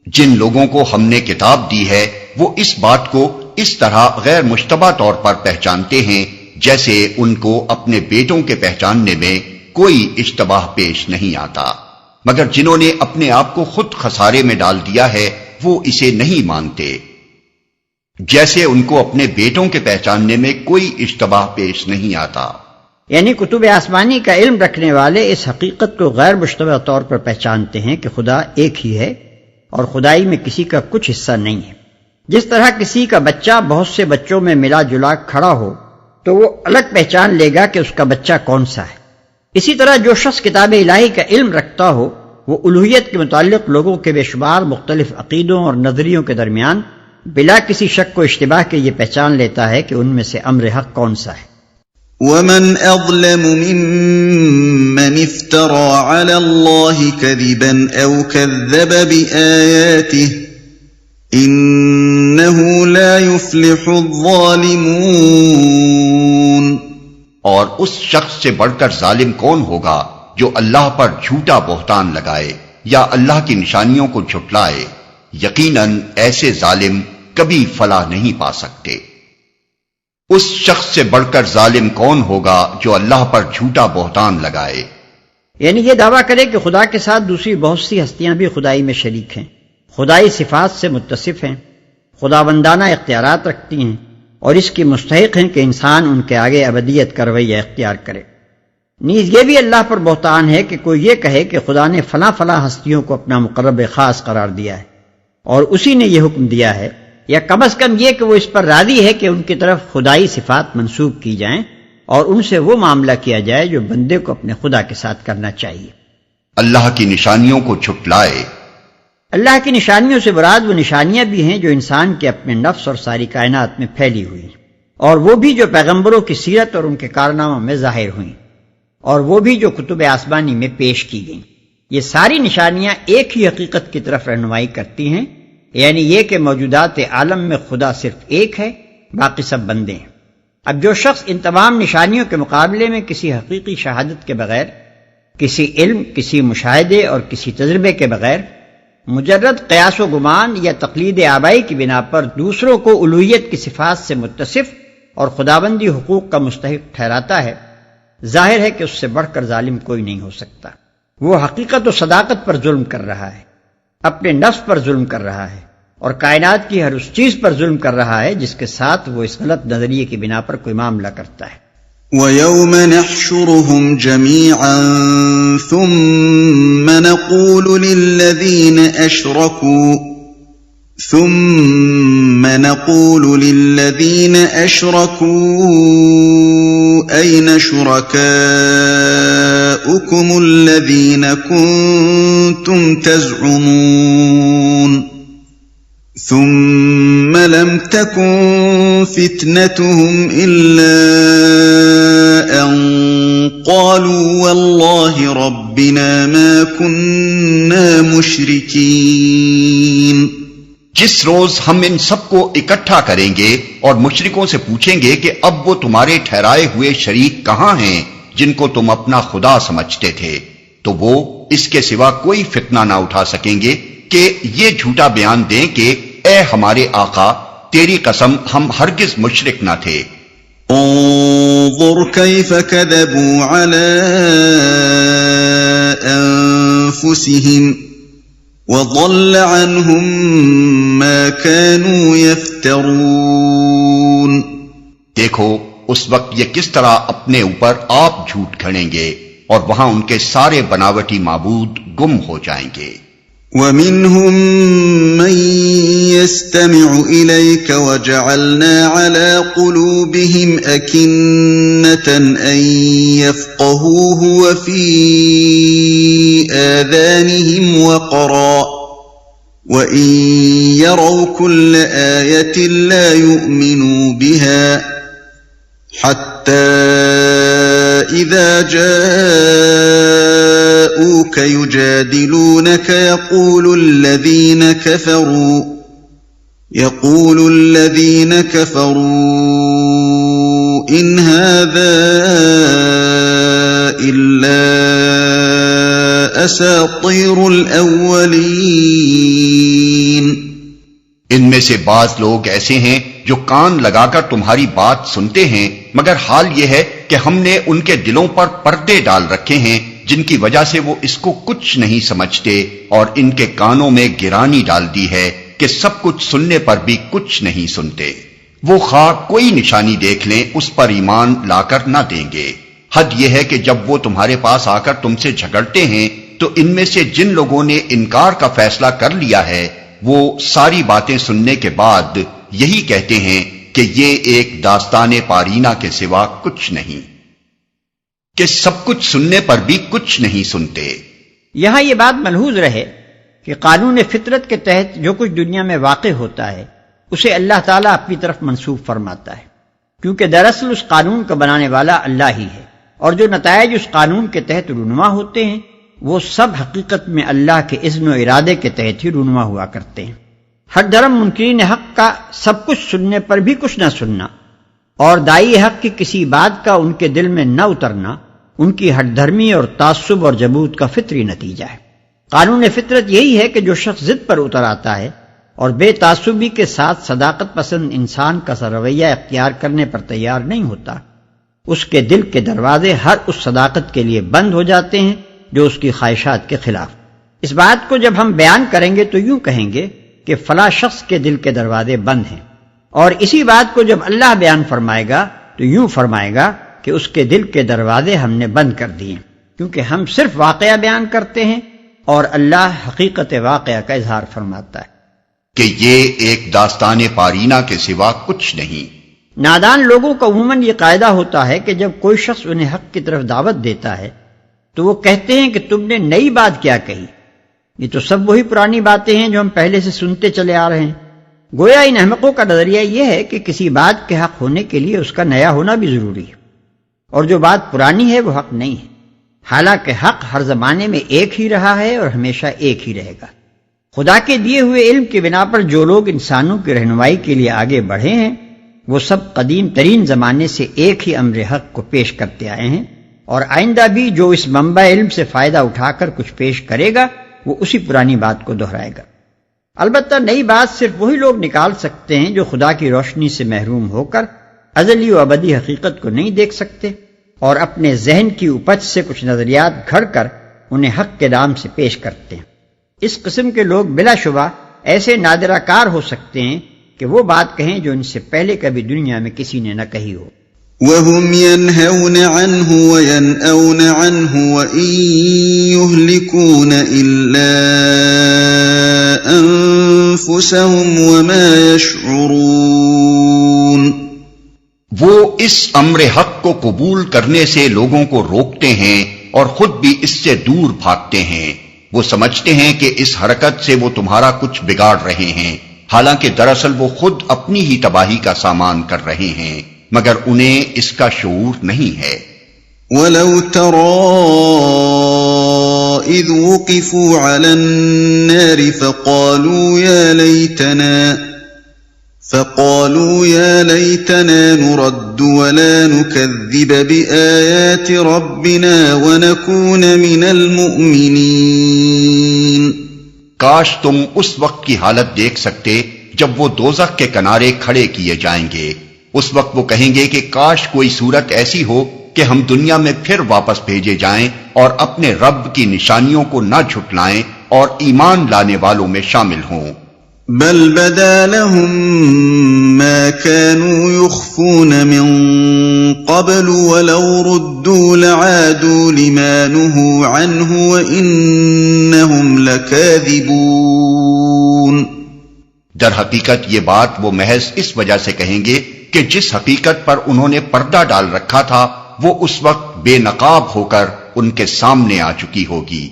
جن لوگوں کو ہم نے کتاب دی ہے وہ اس بات کو اس طرح غیر مشتبہ طور پر پہچانتے ہیں جیسے ان کو اپنے بیٹوں کے پہچاننے میں کوئی اشتباہ پیش نہیں آتا، مگر جنہوں نے اپنے آپ کو خود خسارے میں ڈال دیا ہے وہ اسے نہیں مانتے، جیسے ان کو اپنے بیٹوں کے پہچاننے میں کوئی اشتباہ پیش نہیں آتا۔ یعنی کتب آسمانی کا علم رکھنے والے اس حقیقت کو غیر مشتبہ طور پر پہچانتے ہیں کہ خدا ایک ہی ہے اور خدائی میں کسی کا کچھ حصہ نہیں ہے۔ جس طرح کسی کا بچہ بہت سے بچوں میں ملا جلا کھڑا ہو تو وہ الگ پہچان لے گا کہ اس کا بچہ کون سا ہے، اسی طرح جو شخص کتاب الہی کا علم رکھتا ہو وہ الوہیت کے متعلق لوگوں کے بے شمار مختلف عقیدوں اور نظریوں کے درمیان بلا کسی شک و اشتباہ کے یہ پہچان لیتا ہے کہ ان میں سے امر حق کون سا ہے۔ وَمَنْ أَظْلَمُ مِمَّنِ افْتَرَى عَلَى اللَّهِ كَذِبًا أَوْ كَذَّبَ بِآيَاتِهِ إِنَّهُ لَا يُفْلِحُ الظَّالِمُونَ۔ اور اس شخص سے بڑھ کر ظالم کون ہوگا جو اللہ پر جھوٹا بہتان لگائے یا اللہ کی نشانیوں کو جھٹلائے؟ یقیناً ایسے ظالم کبھی فلاح نہیں پا سکتے۔ اس شخص سے بڑھ کر ظالم کون ہوگا جو اللہ پر جھوٹا بہتان لگائے؟ یعنی یہ دعویٰ کرے کہ خدا کے ساتھ دوسری بہت سی ہستیاں بھی خدائی میں شریک ہیں، خدائی صفات سے متصف ہیں، خداوندانہ اختیارات رکھتی ہیں اور اس کی مستحق ہیں کہ انسان ان کے آگے ابدیت کا رویہ اختیار کرے۔ نیز یہ بھی اللہ پر بہتان ہے کہ کوئی یہ کہے کہ خدا نے فلاں فلاں ہستیوں کو اپنا مقرب خاص قرار دیا ہے اور اسی نے یہ حکم دیا ہے، یا کم از کم یہ کہ وہ اس پر راضی ہے کہ ان کی طرف خدائی صفات منسوب کی جائیں اور ان سے وہ معاملہ کیا جائے جو بندے کو اپنے خدا کے ساتھ کرنا چاہیے۔ اللہ کی نشانیوں کو جھٹلائے۔ اللہ کی نشانیوں سے مراد وہ نشانیاں بھی ہیں جو انسان کے اپنے نفس اور ساری کائنات میں پھیلی ہوئی ہیں، اور وہ بھی جو پیغمبروں کی سیرت اور ان کے کارناموں میں ظاہر ہوئیں، اور وہ بھی جو کتب آسمانی میں پیش کی گئیں۔ یہ ساری نشانیاں ایک ہی حقیقت کی طرف رہنمائی کرتی ہیں، یعنی یہ کہ موجودات عالم میں خدا صرف ایک ہے، باقی سب بندے ہیں۔ اب جو شخص ان تمام نشانیوں کے مقابلے میں کسی حقیقی شہادت کے بغیر، کسی علم، کسی مشاہدے اور کسی تجربے کے بغیر مجرد قیاس و گمان یا تقلید آبائی کی بنا پر دوسروں کو الوہیت کی صفات سے متصف اور خداوندی حقوق کا مستحق ٹھہراتا ہے، ظاہر ہے کہ اس سے بڑھ کر ظالم کوئی نہیں ہو سکتا۔ وہ حقیقت و صداقت پر ظلم کر رہا ہے، اپنے نفس پر ظلم کر رہا ہے، اور کائنات کی ہر اس چیز پر ظلم کر رہا ہے جس کے ساتھ وہ اس غلط نظریے کی بنا پر کوئی معاملہ کرتا ہے۔ وَيَوْمَ نَحْشُرُهُمْ جَمِيعًا ثُمَّ نَقُولُ لِلَّذِينَ أَشْرَكُوا أَيْنَ شُرَكَاؤُكُمُ الَّذِينَ كُنتُمْ تَزْعُمُونَ ثم لم تكن فتنتهم إلا أن قالوا والله ربنا ما كنا مشركين۔ جس روز ہم ان سب کو اکٹھا کریں گے اور مشرکوں سے پوچھیں گے کہ اب وہ تمہارے ٹھہرائے ہوئے شریک کہاں ہیں جن کو تم اپنا خدا سمجھتے تھے، تو وہ اس کے سوا کوئی فتنہ نہ اٹھا سکیں گے کہ یہ جھوٹا بیان دیں کہ اے ہمارے آقا تیری قسم ہم ہرگز مشرک نہ تھے۔ انظر كيف كذبوا على أنفسهم وضل عنهم ما كانوا يفترون۔ دیکھو اس وقت یہ کس طرح اپنے اوپر آپ جھوٹ گھڑیں گے اور وہاں ان کے سارے بناوٹی معبود گم ہو جائیں گے۔ وَمِنْهُمْ مَنْ يَسْتَمِعُ إِلَيْكَ وَجَعَلْنَا عَلَى قُلُوبِهِمْ أَكِنَّةً أَنْ يَفْقَهُوهُ وَفِي آذَانِهِمْ وَقْرًا وَإِنْ يَرَوْا كُلَّ آيَةٍ لَا يُؤْمِنُوا بِهَا حَتَّى إِذَا جَاءُوكَ يُجَادِلُونَكَ يقول الذين كفروا إن هذا إلا أساطير الأولين۔ ان میں سے بعض لوگ ایسے ہیں جو کان لگا کر تمہاری بات سنتے ہیں، مگر حال یہ ہے کہ ہم نے ان کے دلوں پر پردے ڈال رکھے ہیں جن کی وجہ سے وہ اس کو کچھ نہیں سمجھتے، اور ان کے کانوں میں گرانی ڈال دی ہے کہ سب کچھ سننے پر بھی کچھ نہیں سنتے۔ وہ خواہ کوئی نشانی دیکھ لیں اس پر ایمان لا کر نہ دیں گے۔ حد یہ ہے کہ جب وہ تمہارے پاس آ کر تم سے جھگڑتے ہیں تو ان میں سے جن لوگوں نے انکار کا فیصلہ کر لیا ہے وہ ساری باتیں سننے کے بعد یہی کہتے ہیں کہ یہ ایک داستان پارینہ کے سوا کچھ نہیں، کہ سب کچھ سننے پر بھی کچھ نہیں سنتے۔ یہاں یہ بات ملحوظ رہے کہ قانون فطرت کے تحت جو کچھ دنیا میں واقع ہوتا ہے اسے اللہ تعالیٰ اپنی طرف منسوب فرماتا ہے، کیونکہ دراصل اس قانون کا بنانے والا اللہ ہی ہے، اور جو نتائج اس قانون کے تحت رونما ہوتے ہیں وہ سب حقیقت میں اللہ کے اذن و ارادے کے تحت ہی رونما ہوا کرتے ہیں۔ ہر دھرم منکرین حق کا سب کچھ سننے پر بھی کچھ نہ سننا اور دائی حق کی کسی بات کا ان کے دل میں نہ اترنا ان کی ہٹ دھرمی اور تعصب اور جبوت کا فطری نتیجہ ہے۔ قانون فطرت یہی ہے کہ جو شخص ضد پر اتر آتا ہے اور بے تعصبی کے ساتھ صداقت پسند انسان کا سا رویہ اختیار کرنے پر تیار نہیں ہوتا، اس کے دل کے دروازے ہر اس صداقت کے لیے بند ہو جاتے ہیں جو اس کی خواہشات کے خلاف۔ اس بات کو جب ہم بیان کریں گے تو یوں کہیں گے کہ فلاں شخص کے دل کے دروازے بند ہیں، اور اسی بات کو جب اللہ بیان فرمائے گا تو یوں فرمائے گا کہ اس کے دل کے دروازے ہم نے بند کر دیے، کیونکہ ہم صرف واقعہ بیان کرتے ہیں اور اللہ حقیقت واقعہ کا اظہار فرماتا ہے کہ یہ ایک داستان پارینہ کے سوا کچھ نہیں۔ نادان لوگوں کا عموماً یہ قاعدہ ہوتا ہے کہ جب کوئی شخص انہیں حق کی طرف دعوت دیتا ہے تو وہ کہتے ہیں کہ تم نے نئی بات کیا کہی، یہ تو سب وہی پرانی باتیں ہیں جو ہم پہلے سے سنتے چلے آ رہے ہیں۔ گویا ان احمقوں کا نظریہ یہ ہے کہ کسی بات کے حق ہونے کے لیے اس کا نیا ہونا بھی ضروری ہے، اور جو بات پرانی ہے وہ حق نہیں ہے، حالانکہ حق ہر زمانے میں ایک ہی رہا ہے اور ہمیشہ ایک ہی رہے گا۔ خدا کے دیے ہوئے علم کی بنا پر جو لوگ انسانوں کی رہنمائی کے لیے آگے بڑھے ہیں وہ سب قدیم ترین زمانے سے ایک ہی امر حق کو پیش کرتے آئے ہیں، اور آئندہ بھی جو اس منبع علم سے فائدہ اٹھا کر کچھ پیش کرے گا وہ اسی پرانی بات کو دہرائے گا۔ البتہ نئی بات صرف وہی لوگ نکال سکتے ہیں جو خدا کی روشنی سے محروم ہو کر ازلی و ابدی حقیقت کو نہیں دیکھ سکتے اور اپنے ذہن کی اپج سے کچھ نظریات گھڑ کر انہیں حق کے نام سے پیش کرتے ہیں۔ اس قسم کے لوگ بلا شبہ ایسے نادرہ کار ہو سکتے ہیں کہ وہ بات کہیں جو ان سے پہلے کبھی دنیا میں کسی نے نہ کہی ہو۔ وَهُمْ يَنْهَوْنَ عَنْهُ وَيَنْأَوْنَ عَنْهُ وَإِنْ يُهْلِكُونَ إِلَّا أَنفُسَهُمْ وَمَا يَشْعُرُونَ۔ وہ اس امر حق کو قبول کرنے سے لوگوں کو روکتے ہیں اور خود بھی اس سے دور بھاگتے ہیں۔ وہ سمجھتے ہیں کہ اس حرکت سے وہ تمہارا کچھ بگاڑ رہے ہیں، حالانکہ دراصل وہ خود اپنی ہی تباہی کا سامان کر رہے ہیں، مگر انہیں اس کا شعور نہیں ہے۔ وَلَوْ تَرَىٰ إِذْ وُقِفُوا عَلَى النَّارِ فَقَالُوا يَا لَيْتَنَا نُرَدُّ وَلَا نُكَذِّبَ بِآيَاتِ رَبِّنَا وَنَكُونَ مِنَ الْمُؤْمِنِينَ۔ کاش تم اس وقت کی حالت دیکھ سکتے جب وہ دوزخ کے کنارے کھڑے کیے جائیں گے۔ اس وقت وہ کہیں گے کہ کاش کوئی صورت ایسی ہو کہ ہم دنیا میں پھر واپس بھیجے جائیں اور اپنے رب کی نشانیوں کو نہ جھٹلائیں اور ایمان لانے والوں میں شامل ہوں۔ بل بدا لهم ما كانوا يخفون من قبل ولو ردوا لعادوا لما نهوا عنه وإنهم لكاذبون۔ در حقیقت یہ بات وہ محض اس وجہ سے کہیں گے کہ جس حقیقت پر انہوں نے پردہ ڈال رکھا تھا وہ اس وقت بے نقاب ہو کر ان کے سامنے آ چکی ہوگی،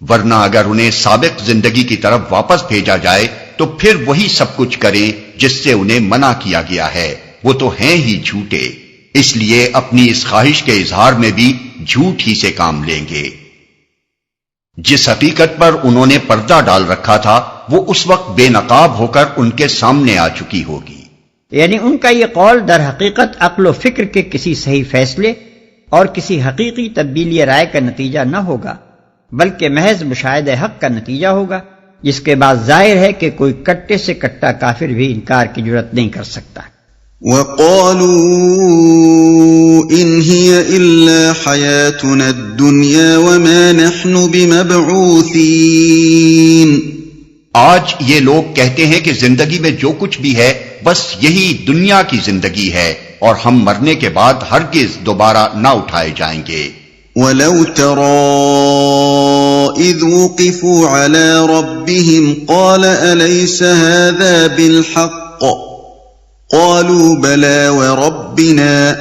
ورنہ اگر انہیں سابق زندگی کی طرف واپس بھیجا جائے تو پھر وہی سب کچھ کریں جس سے انہیں منع کیا گیا ہے، وہ تو ہیں ہی جھوٹے، اس لیے اپنی اس خواہش کے اظہار میں بھی جھوٹ ہی سے کام لیں گے۔ جس حقیقت پر انہوں نے پردہ ڈال رکھا تھا وہ اس وقت بے نقاب ہو کر ان کے سامنے آ چکی ہوگی۔ یعنی ان کا یہ قول در حقیقت عقل و فکر کے کسی صحیح فیصلے اور کسی حقیقی تبدیلی رائے کا نتیجہ نہ ہوگا، بلکہ محض مشاہدہ حق کا نتیجہ ہوگا، جس کے بعد ظاہر ہے کہ کوئی کٹے سے کٹا کافر بھی انکار کی جرات نہیں کر سکتا۔ وَقَالُوا إِنْ هِيَ إِلَّا حَيَاتُنَا الدُّنْيَا وَمَا نَحْنُ بِمَبْعُوثِينَ۔ آج یہ لوگ کہتے ہیں کہ زندگی میں جو کچھ بھی ہے بس یہی دنیا کی زندگی ہے اور ہم مرنے کے بعد ہرگز دوبارہ نہ اٹھائے جائیں گے۔ وَلَوْ تَرَىٰ إِذْ وُقِفُوا عَلَىٰ رَبِّهِمْ قَالَ أَلَيْسَ هَٰذَا بِالْحَقِّ قَالُوا بَلَىٰ وَرَبِّنَا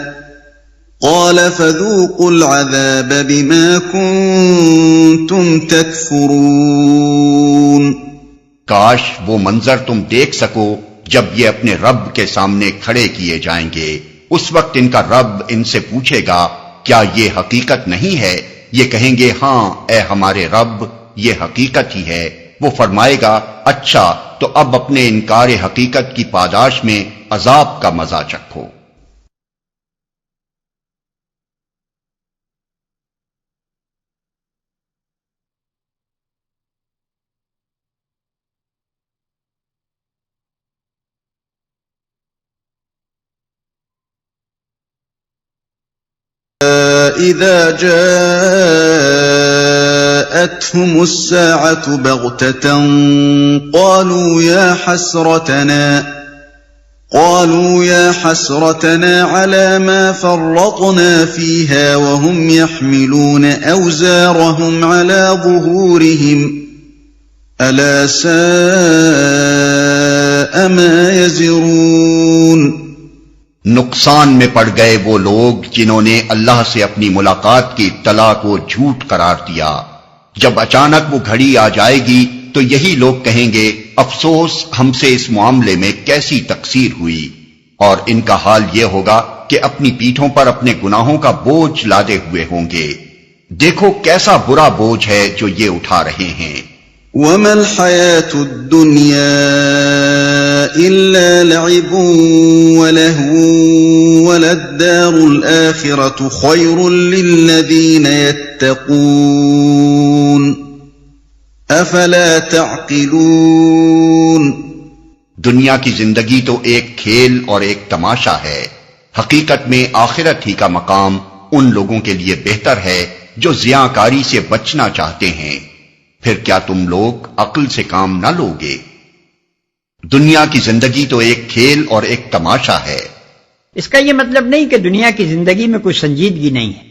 قَالَ فَذُوقُوا الْعَذَابَ بِمَا كُنتُمْ تَكْفُرُونَ۔ کاش وہ منظر تم دیکھ سکو جب یہ اپنے رب کے سامنے کھڑے کیے جائیں گے، اس وقت ان کا رب ان سے پوچھے گا کیا یہ حقیقت نہیں ہے؟ یہ کہیں گے ہاں اے ہمارے رب یہ حقیقت ہی ہے۔ وہ فرمائے گا اچھا تو اب اپنے انکار حقیقت کی پاداش میں عذاب کا مزہ چکھو۔ إِذَا جَاءَتْهُمُ السَّاعَةُ بَغْتَةً قَالُوا يَا حَسْرَتَنَا عَلَى مَا فَرَّطْنَا فِيهَا وَهُمْ يَحْمِلُونَ أَوْزَارَهُمْ عَلَى ظُهُورِهِمْ أَلَا سَاءَ مَا يَزِرُونَ۔ نقصان میں پڑ گئے وہ لوگ جنہوں نے اللہ سے اپنی ملاقات کی اطلاع کو جھوٹ قرار دیا۔ جب اچانک وہ گھڑی آ جائے گی تو یہی لوگ کہیں گے افسوس ہم سے اس معاملے میں کیسی تقصیر ہوئی، اور ان کا حال یہ ہوگا کہ اپنی پیٹھوں پر اپنے گناہوں کا بوجھ لادے ہوئے ہوں گے۔ دیکھو کیسا برا بوجھ ہے جو یہ اٹھا رہے ہیں۔ وَمَا الْحَيَاةُ الدُّنْيَا إِلَّا لَعِبٌ وَلَهْوٌ وَلَلدَّارُ الْآخِرَةُ خَيْرٌ لِّلَّذِينَ يَتَّقُونَ أَفَلَا تَعْقِلُونَ۔ دنیا کی زندگی تو ایک کھیل اور ایک تماشا ہے، حقیقت میں آخرت ہی کا مقام ان لوگوں کے لیے بہتر ہے جو ضیاءکاری سے بچنا چاہتے ہیں۔ پھر کیا تم لوگ عقل سے کام نہ لوگے؟ دنیا کی زندگی تو ایک کھیل اور ایک تماشا ہے۔ اس کا یہ مطلب نہیں کہ دنیا کی زندگی میں کوئی سنجیدگی نہیں ہے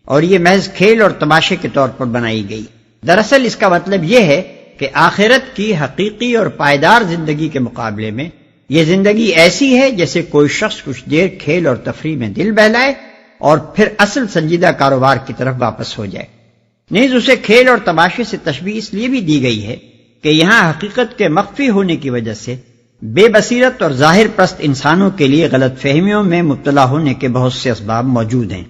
اور یہ محض کھیل اور تماشے کے طور پر بنائی گئی۔ دراصل اس کا مطلب یہ ہے کہ آخرت کی حقیقی اور پائیدار زندگی کے مقابلے میں یہ زندگی ایسی ہے جیسے کوئی شخص کچھ دیر کھیل اور تفریح میں دل بہلائے اور پھر اصل سنجیدہ کاروبار کی طرف واپس ہو جائے۔ نیز اسے کھیل اور تماشے سے تشبیہ اس لیے بھی دی گئی ہے کہ یہاں حقیقت کے مخفی ہونے کی وجہ سے بے بصیرت اور ظاہر پرست انسانوں کے لیے غلط فہمیوں میں مبتلا ہونے کے بہت سے اسباب موجود ہیں،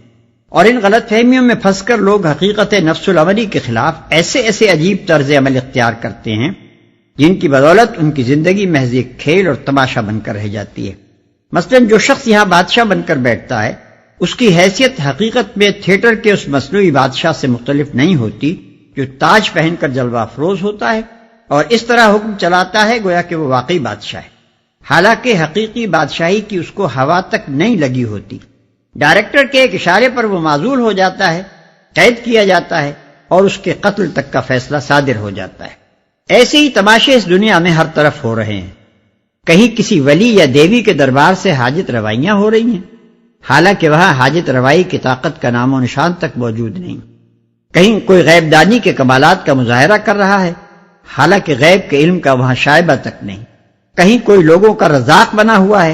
اور ان غلط فہمیوں میں پھنس کر لوگ حقیقت نفس العملی کے خلاف ایسے عجیب طرز عمل اختیار کرتے ہیں جن کی بدولت ان کی زندگی محض ایک کھیل اور تماشا بن کر رہ جاتی ہے۔ مثلا جو شخص یہاں بادشاہ بن کر بیٹھتا ہے اس کی حیثیت حقیقت میں تھیٹر کے اس مصنوعی بادشاہ سے مختلف نہیں ہوتی جو تاج پہن کر جلوہ افروز ہوتا ہے اور اس طرح حکم چلاتا ہے گویا کہ وہ واقعی بادشاہ ہے، حالانکہ حقیقی بادشاہی کی اس کو ہوا تک نہیں لگی ہوتی۔ ڈائریکٹر کے ایک اشارے پر وہ معزول ہو جاتا ہے، قید کیا جاتا ہے اور اس کے قتل تک کا فیصلہ صادر ہو جاتا ہے۔ ایسے ہی تماشے اس دنیا میں ہر طرف ہو رہے ہیں۔ کہیں کسی ولی یا دیوی کے دربار سے حاجت روائیاں ہو رہی ہیں، حالانکہ وہاں حاجت روائی کی طاقت کا نام و نشان تک موجود نہیں۔ کہیں کوئی غیب دانی کے کمالات کا مظاہرہ کر رہا ہے، حالانکہ غیب کے علم کا وہاں شائبہ تک نہیں۔ کہیں کوئی لوگوں کا رزاق بنا ہوا ہے،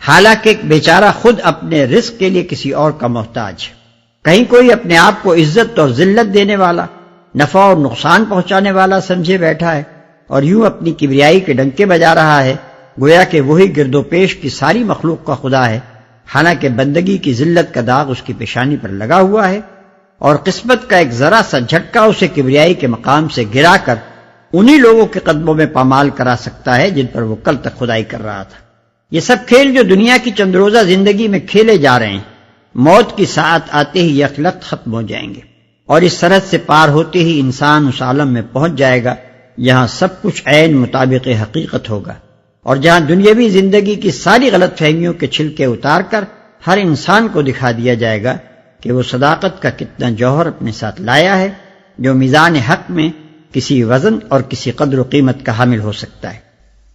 حالانکہ ایک بیچارہ خود اپنے رزق کے لیے کسی اور کا محتاج ہے۔ کہیں کوئی اپنے آپ کو عزت اور ذلت دینے والا، نفع اور نقصان پہنچانے والا سمجھے بیٹھا ہے اور یوں اپنی کبریائی کے ڈنکے بجا رہا ہے گویا کہ وہی گرد و پیش کی ساری مخلوق کا خدا ہے، حالانکہ بندگی کی ذلت کا داغ اس کی پیشانی پر لگا ہوا ہے اور قسمت کا ایک ذرا سا جھٹکا اسے کبریائی کے مقام سے گرا کر انہی لوگوں کے قدموں میں پامال کرا سکتا ہے جن پر وہ کل تک خدائی کر رہا تھا۔ یہ سب کھیل جو دنیا کی چند روزہ زندگی میں کھیلے جا رہے ہیں، موت کی ساعت آتے ہی یکلخت ختم ہو جائیں گے، اور اس سرحد سے پار ہوتے ہی انسان اس عالم میں پہنچ جائے گا جہاں سب کچھ عین مطابق حقیقت ہوگا، اور جہاں دنیاوی زندگی کی ساری غلط فہمیوں کے چھلکے اتار کر ہر انسان کو دکھا دیا جائے گا کہ وہ صداقت کا کتنا جوہر اپنے ساتھ لایا ہے جو میزان حق میں کسی وزن اور کسی قدر و قیمت کا حامل ہو سکتا ہے۔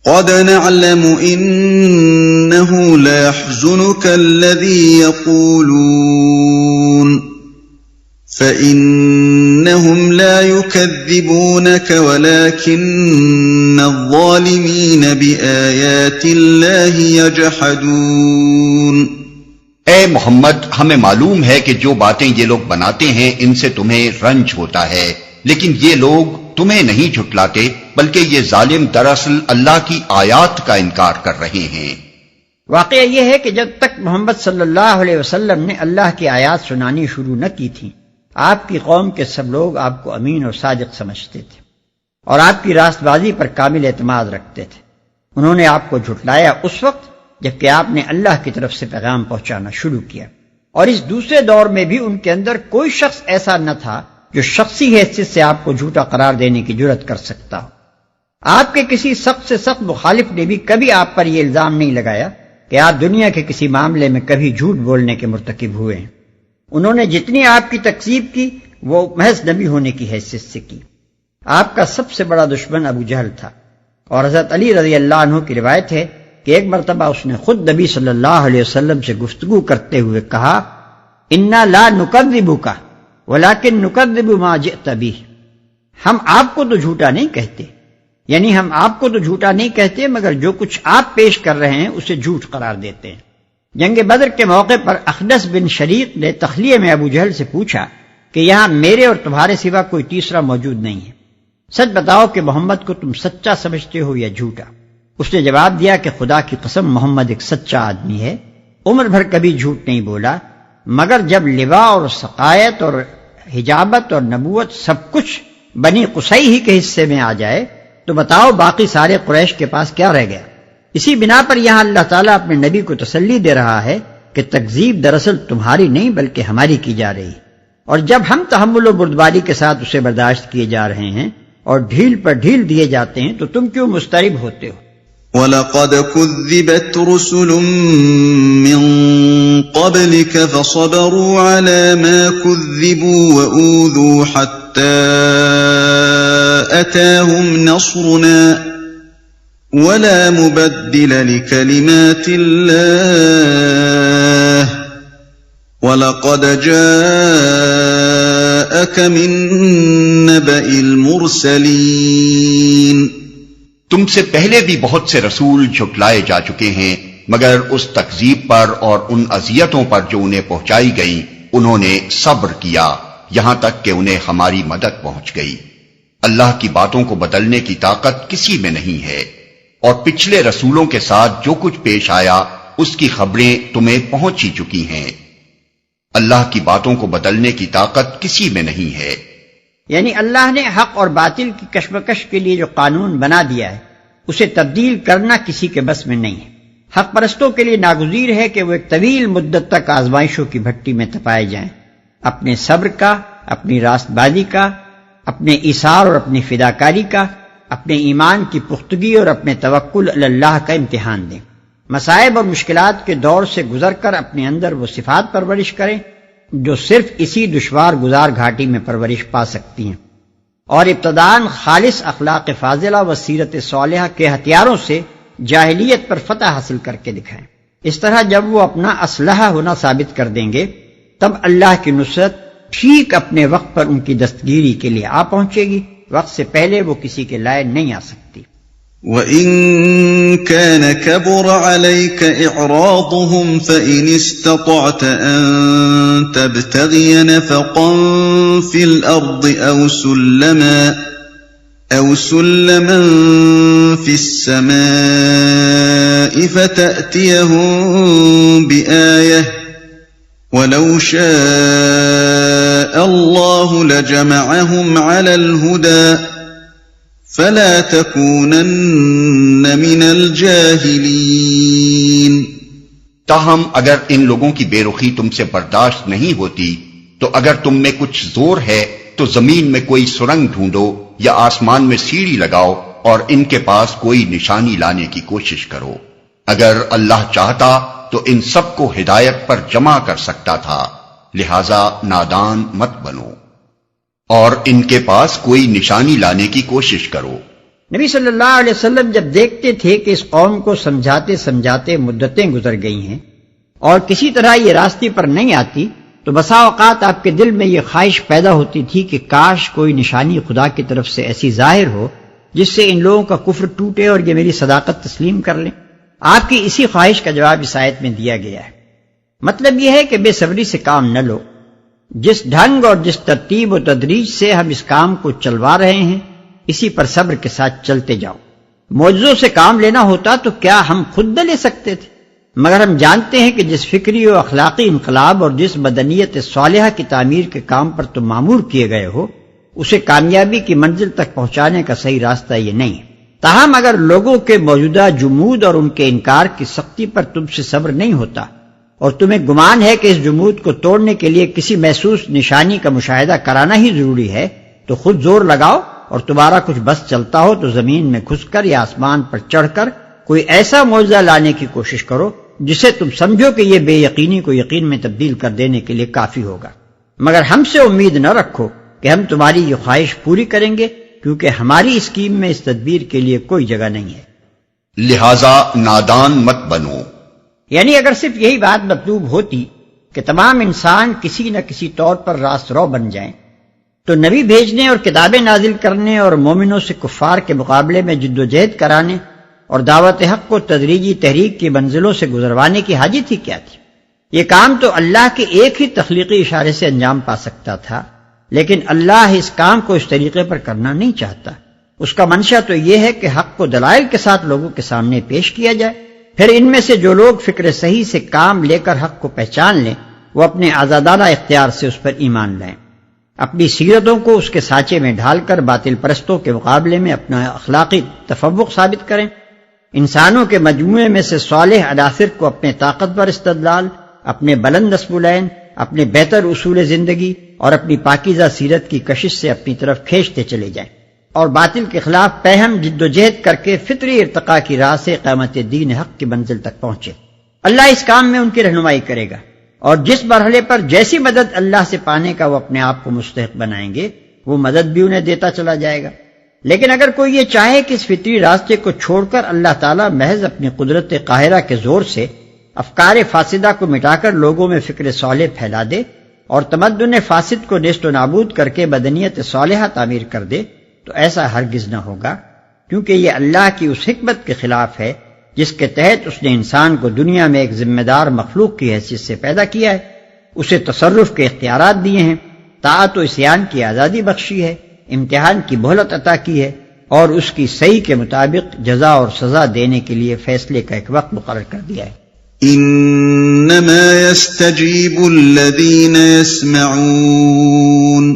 قد نعلم إنه لا يحزنك الذي يقولون فإنهم لا يكذبونك ولكن الظالمين بآيات الله يجحدون۔ اے محمد ہمیں معلوم ہے کہ جو باتیں یہ لوگ بناتے ہیں ان سے تمہیں رنج ہوتا ہے، لیکن یہ لوگ تمہیں نہیں جھٹلاتے بلکہ یہ ظالم دراصل اللہ کی آیات کا انکار کر رہے ہیں۔ واقعہ یہ ہے کہ جب تک محمد صلی اللہ علیہ وسلم نے اللہ کی آیات سنانی شروع نہ کی تھی، آپ کی قوم کے سب لوگ آپ کو امین اور صادق سمجھتے تھے اور آپ کی راست بازی پر کامل اعتماد رکھتے تھے۔ انہوں نے آپ کو جھٹلایا اس وقت جبکہ آپ نے اللہ کی طرف سے پیغام پہنچانا شروع کیا، اور اس دوسرے دور میں بھی ان کے اندر کوئی شخص ایسا نہ تھا جو شخصی حیثیت سے آپ کو جھوٹا قرار دینے کی جرات کر سکتا ہو۔ آپ کے کسی سخت سے سخت مخالف نے بھی کبھی آپ پر یہ الزام نہیں لگایا کہ آپ دنیا کے کسی معاملے میں کبھی جھوٹ بولنے کے مرتکب ہوئے ہیں۔ انہوں نے جتنی آپ کی تکذیب کی وہ محض نبی ہونے کی حیثیت سے کی۔ آپ کا سب سے بڑا دشمن ابو جہل تھا، اور حضرت علی رضی اللہ عنہ کی روایت ہے کہ ایک مرتبہ اس نے خود نبی صلی اللہ علیہ وسلم سے گفتگو کرتے ہوئے کہا، انا لا نکذبک ولکن نکذب ما جئت بہ۔ ہم آپ کو تو جھوٹا نہیں کہتے، یعنی ہم آپ کو تو جھوٹا نہیں کہتے مگر جو کچھ آپ پیش کر رہے ہیں اسے جھوٹ قرار دیتے ہیں۔ جنگ بدر کے موقع پر اخنس بن شریق نے تخلیہ میں ابو جہل سے پوچھا کہ یہاں میرے اور تمہارے سوا کوئی تیسرا موجود نہیں ہے، سچ بتاؤ کہ محمد کو تم سچا سمجھتے ہو یا جھوٹا؟ اس نے جواب دیا کہ خدا کی قسم محمد ایک سچا آدمی ہے، عمر بھر کبھی جھوٹ نہیں بولا، مگر جب لوا اور سقائیت اور حجابت اور نبوت سب کچھ بنی قصی ہی کے حصے میں آ جائے تو بتاؤ باقی سارے قریش کے پاس کیا رہ گیا؟ اسی بنا پر یہاں اللہ تعالیٰ اپنے نبی کو تسلی دے رہا ہے کہ تکذیب دراصل تمہاری نہیں بلکہ ہماری کی جا رہی، اور جب ہم تحمل و بردباری کے ساتھ اسے برداشت کیے جا رہے ہیں اور ڈھیل پر ڈھیل دیے جاتے ہیں تو تم کیوں مضطرب ہوتے ہو؟ وَلَقَدْ كُذِّبَتْ رُسُلٌ مِّن قَبْلِكَ فَصَبَرُوا عَلَى مَا كُذِّبُوا وَأُوذُوا حَتَّى أَتَاهُمْ نَصْرُنَا وَلَا مُبَدِّلَ لِكَلِمَاتِ اللَّهِ وَلَقَدْ جَاءَكَ مِن نَّبَإِ الْمُرْسَلِينَ۔ تم سے پہلے بھی بہت سے رسول جھٹلائے جا چکے ہیں، مگر اس تکذیب پر اور ان اذیتوں پر جو انہیں پہنچائی گئیں انہوں نے صبر کیا یہاں تک کہ انہیں ہماری مدد پہنچ گئی۔ اللہ کی باتوں کو بدلنے کی طاقت کسی میں نہیں ہے، اور پچھلے رسولوں کے ساتھ جو کچھ پیش آیا اس کی خبریں تمہیں پہنچ ہی چکی ہیں۔ اللہ کی باتوں کو بدلنے کی طاقت کسی میں نہیں ہے۔ یعنی اللہ نے حق اور باطل کی کشمکش کے لیے جو قانون بنا دیا ہے اسے تبدیل کرنا کسی کے بس میں نہیں ہے۔ حق پرستوں کے لیے ناگزیر ہے کہ وہ ایک طویل مدت تک آزمائشوں کی بھٹی میں تپائے جائیں، اپنے صبر کا، اپنی راست بازی کا، اپنے ایثار اور اپنی فداکاری کا، اپنے ایمان کی پختگی اور اپنے توکل علی اللہ کا امتحان دیں، مصائب اور مشکلات کے دور سے گزر کر اپنے اندر وہ صفات پرورش کریں جو صرف اسی دشوار گزار گھاٹی میں پرورش پا سکتی ہیں، اور ابتداً خالص اخلاق فاضلہ و سیرت صالحہ کے ہتھیاروں سے جاہلیت پر فتح حاصل کر کے دکھائیں۔ اس طرح جب وہ اپنا اسلحہ ہونا ثابت کر دیں گے تب اللہ کی نصرت ٹھیک اپنے وقت پر ان کی دستگیری کے لیے آ پہنچے گی، وقت سے پہلے وہ کسی کے لائے نہیں آ سکتی۔ وَإِن كَانَ كَبُرَ عَلَيْكَ إِعْرَاضُهُمْ فَإِنِ اسْتَطَعْتَ أَن تَبْتَغِيَ نَفَقًا فِي الْأَرْضِ أَوْ سُلَّمًا فِي السَّمَاءِ فَتَأْتِيَهُم بِآيَةٍ وَلَوْ شَاءَ اللَّهُ لَجَمَعَهُمْ عَلَى الْهُدَى فَلَا تَكُونَنَّ مِنَ الْجَاهِلِينَ۔ تاہم اگر ان لوگوں کی بے رخی تم سے برداشت نہیں ہوتی تو اگر تم میں کچھ زور ہے تو زمین میں کوئی سرنگ ڈھونڈو یا آسمان میں سیڑھی لگاؤ اور ان کے پاس کوئی نشانی لانے کی کوشش کرو۔ اگر اللہ چاہتا تو ان سب کو ہدایت پر جمع کر سکتا تھا، لہذا نادان مت بنو اور ان کے پاس کوئی نشانی لانے کی کوشش کرو۔ نبی صلی اللہ علیہ وسلم جب دیکھتے تھے کہ اس قوم کو سمجھاتے سمجھاتے مدتیں گزر گئی ہیں اور کسی طرح یہ راستے پر نہیں آتی تو بسا اوقات آپ کے دل میں یہ خواہش پیدا ہوتی تھی کہ کاش کوئی نشانی خدا کی طرف سے ایسی ظاہر ہو جس سے ان لوگوں کا کفر ٹوٹے اور یہ میری صداقت تسلیم کر لیں۔ آپ کی اسی خواہش کا جواب اس آیت میں دیا گیا ہے۔ مطلب یہ ہے کہ بے صبری سے کام نہ لو، جس ڈھنگ اور جس ترتیب و تدریج سے ہم اس کام کو چلوا رہے ہیں اسی پر صبر کے ساتھ چلتے جاؤ۔ معجزوں سے کام لینا ہوتا تو کیا ہم خود نہ لے سکتے تھے؟ مگر ہم جانتے ہیں کہ جس فکری و اخلاقی انقلاب اور جس بدنیت صالحہ کی تعمیر کے کام پر تم مامور کیے گئے ہو اسے کامیابی کی منزل تک پہنچانے کا صحیح راستہ یہ نہیں ہے۔ تاہم اگر لوگوں کے موجودہ جمود اور ان کے انکار کی سختی پر تم سے صبر نہیں ہوتا اور تمہیں گمان ہے کہ اس جمود کو توڑنے کے لیے کسی محسوس نشانی کا مشاہدہ کرانا ہی ضروری ہے تو خود زور لگاؤ اور تمہارا کچھ بس چلتا ہو تو زمین میں گھس کر یا آسمان پر چڑھ کر کوئی ایسا معجزہ لانے کی کوشش کرو جسے تم سمجھو کہ یہ بے یقینی کو یقین میں تبدیل کر دینے کے لیے کافی ہوگا، مگر ہم سے امید نہ رکھو کہ ہم تمہاری یہ خواہش پوری کریں گے کیونکہ ہماری اسکیم میں اس تدبیر کے لیے کوئی جگہ نہیں ہے، لہذا نادان مت بنو۔ یعنی اگر صرف یہی بات مطلوب ہوتی کہ تمام انسان کسی نہ کسی طور پر راست رو بن جائیں تو نبی بھیجنے اور کتابیں نازل کرنے اور مومنوں سے کفار کے مقابلے میں جد و جہد کرانے اور دعوت حق کو تدریجی تحریک کی منزلوں سے گزروانے کی حاجت ہی کیا تھی؟ یہ کام تو اللہ کے ایک ہی تخلیقی اشارے سے انجام پا سکتا تھا، لیکن اللہ اس کام کو اس طریقے پر کرنا نہیں چاہتا۔ اس کا منشا تو یہ ہے کہ حق کو دلائل کے ساتھ لوگوں کے سامنے پیش کیا جائے، پھر ان میں سے جو لوگ فکر صحیح سے کام لے کر حق کو پہچان لیں وہ اپنے آزادانہ اختیار سے اس پر ایمان لائیں، اپنی سیرتوں کو اس کے سانچے میں ڈھال کر باطل پرستوں کے مقابلے میں اپنا اخلاقی تفوق ثابت کریں۔ انسانوں کے مجموعے میں سے صالح عناصر کو اپنے طاقتور استدلال، اپنے بلند نصب العین، اپنے بہتر اصول زندگی اور اپنی پاکیزہ سیرت کی کشش سے اپنی طرف کھینچتے چلے جائیں، اور باطل کے خلاف پہم جد و جہد کر کے فطری ارتقاء کی راہ سے قیامت دین حق کی منزل تک پہنچے۔ اللہ اس کام میں ان کی رہنمائی کرے گا، اور جس مرحلے پر جیسی مدد اللہ سے پانے کا وہ اپنے آپ کو مستحق بنائیں گے وہ مدد بھی انہیں دیتا چلا جائے گا۔ لیکن اگر کوئی یہ چاہے کہ اس فطری راستے کو چھوڑ کر اللہ تعالیٰ محض اپنی قدرت قاہرہ کے زور سے افکار فاسدہ کو مٹا کر لوگوں میں فکر صالح پھیلا دے اور تمدن فاسد کو نیست و نابود کر کے بدنیت صالحہ تعمیر کر دے تو ایسا ہرگز نہ ہوگا، کیونکہ یہ اللہ کی اس حکمت کے خلاف ہے جس کے تحت اس نے انسان کو دنیا میں ایک ذمہ دار مخلوق کی حیثیت سے پیدا کیا ہے، اسے تصرف کے اختیارات دیے ہیں، طاعت و عصیان کی آزادی بخشی ہے، امتحان کی مہلت عطا کی ہے، اور اس کی صحیح کے مطابق جزا اور سزا دینے کے لیے فیصلے کا ایک وقت مقرر کر دیا ہے۔ انما يستجيب الذين يسمعون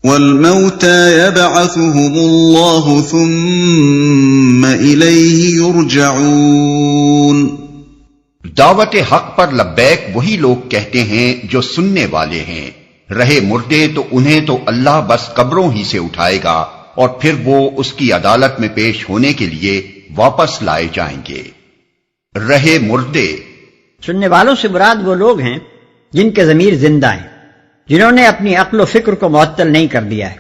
والموتى يبعثهم الله ثم إليه يرجعون۔ دعوت حق پر لبیک وہی لوگ کہتے ہیں جو سننے والے ہیں، رہے مردے تو انہیں تو اللہ بس قبروں ہی سے اٹھائے گا اور پھر وہ اس کی عدالت میں پیش ہونے کے لیے واپس لائے جائیں گے۔ رہے مردے، سننے والوں سے مراد وہ لوگ ہیں جن کے ضمیر زندہ ہیں، جنہوں نے اپنی عقل و فکر کو معطل نہیں کر دیا ہے،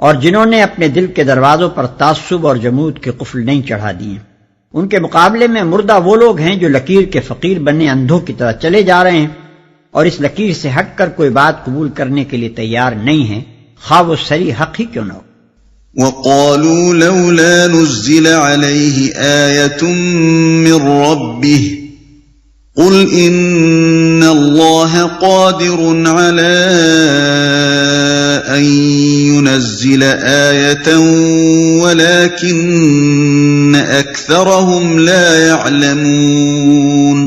اور جنہوں نے اپنے دل کے دروازوں پر تعصب اور جمود کے قفل نہیں چڑھا دیے۔ ان کے مقابلے میں مردہ وہ لوگ ہیں جو لکیر کے فقیر بنے اندھوں کی طرح چلے جا رہے ہیں اور اس لکیر سے ہٹ کر کوئی بات قبول کرنے کے لیے تیار نہیں ہیں، خواہ وہ صریح حق ہی کیوں نہ ہو۔ وقالوا لولا نزل عليه آية من ربه قل إن الله قادر على أن ينزل آية ولكن أكثرهم لا يعلمون۔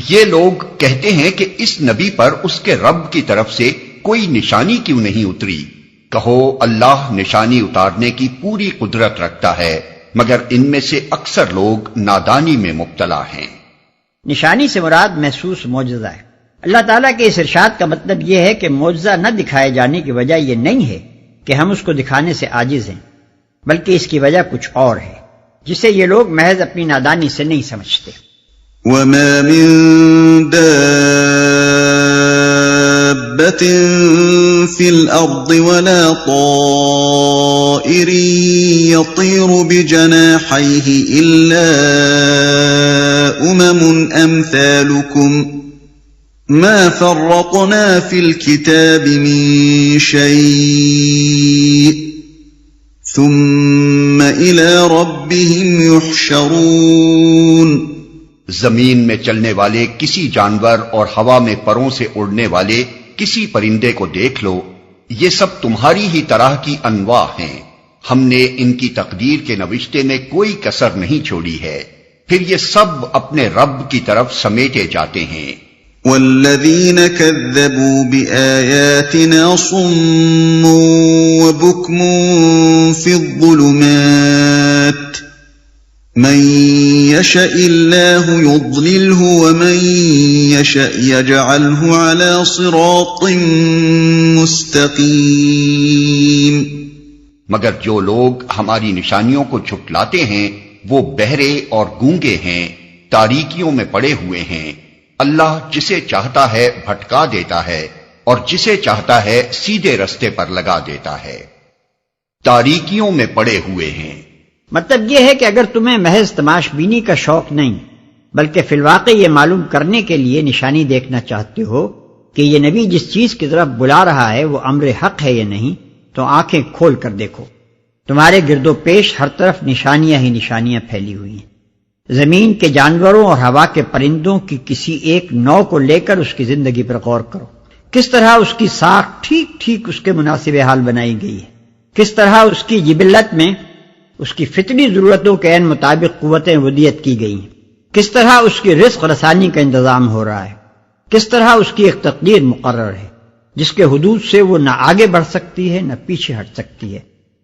یہ لوگ کہتے ہیں کہ اس نبی پر اس کے رب کی طرف سے کوئی نشانی کیوں نہیں اتری؟ کہو اللہ نشانی اتارنے کی پوری قدرت رکھتا ہے، مگر ان میں سے اکثر لوگ نادانی میں مبتلا ہیں۔ نشانی سے مراد محسوس معجزہ ہے۔ اللہ تعالیٰ کے اس ارشاد کا مطلب یہ ہے کہ معجزہ نہ دکھائے جانے کی وجہ یہ نہیں ہے کہ ہم اس کو دکھانے سے عاجز ہیں، بلکہ اس کی وجہ کچھ اور ہے جسے یہ لوگ محض اپنی نادانی سے نہیں سمجھتے۔ وما من في الأرض ولا طائر يطير بجناحيه إلا أمثالكم ما فرطنا في الكتاب من شيء ثم إلى ربهم يحشرون۔ زمین میں چلنے والے کسی جانور اور ہوا میں پروں سے اڑنے والے کسی پرندے کو دیکھ لو، یہ سب تمہاری ہی طرح کی انواع ہیں، ہم نے ان کی تقدیر کے نوشتے میں کوئی کسر نہیں چھوڑی ہے، پھر یہ سب اپنے رب کی طرف سمیٹے جاتے ہیں۔ والذین کذبوا بآیاتنا صم وبکم فی الظلمات من يشاء الله يضلله ومن يشاء يجعله على صراط مستقيم۔ مگر جو لوگ ہماری نشانیوں کو جھٹلاتے ہیں وہ بہرے اور گونگے ہیں، تاریکیوں میں پڑے ہوئے ہیں۔ اللہ جسے چاہتا ہے بھٹکا دیتا ہے اور جسے چاہتا ہے سیدھے رستے پر لگا دیتا ہے۔ تاریکیوں میں پڑے ہوئے ہیں، مطلب یہ ہے کہ اگر تمہیں محض تماش بینی کا شوق نہیں بلکہ فی الواقع یہ معلوم کرنے کے لیے نشانی دیکھنا چاہتے ہو کہ یہ نبی جس چیز کی طرف بلا رہا ہے وہ امر حق ہے یا نہیں، تو آنکھیں کھول کر دیکھو۔ تمہارے گرد و پیش ہر طرف نشانیاں ہی نشانیاں پھیلی ہوئی ہیں۔ زمین کے جانوروں اور ہوا کے پرندوں کی کسی ایک نوع کو لے کر اس کی زندگی پر غور کرو، کس طرح اس کی ساکھ ٹھیک ٹھیک اس کے مناسب حال بنائی گئی ہے، کس طرح اس کی جبلت میں اس کی فطری ضرورتوں کے عین مطابق قوتیں ودیت کی گئی ہیں، کس طرح اس کی رزق رسانی کا انتظام ہو رہا ہے، کس طرح اس کی ایک تقدیر مقرر ہے جس کے حدود سے وہ نہ آگے بڑھ سکتی ہے نہ پیچھے ہٹ سکتی ہے،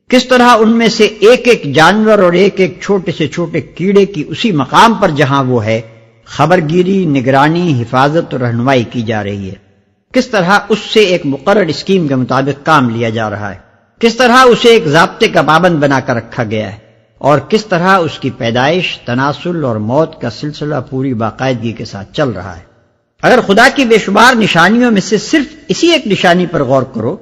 کس طرح ان میں سے ایک ایک جانور اور ایک ایک چھوٹے سے چھوٹے کیڑے کی اسی مقام پر جہاں وہ ہے خبرگیری، نگرانی، حفاظت اور رہنمائی کی جا رہی ہے، کس طرح اس سے ایک مقرر اسکیم کے مطابق کام لیا جا رہا ہے، کس طرح اسے ایک ضابطے کا پابند بنا کر رکھا گیا ہے، اور کس طرح اس کی پیدائش، تناسل اور موت کا سلسلہ پوری باقاعدگی کے ساتھ چل رہا ہے۔ اگر خدا کی بے شمار نشانیوں میں سے صرف اسی ایک نشانی پر غور کرو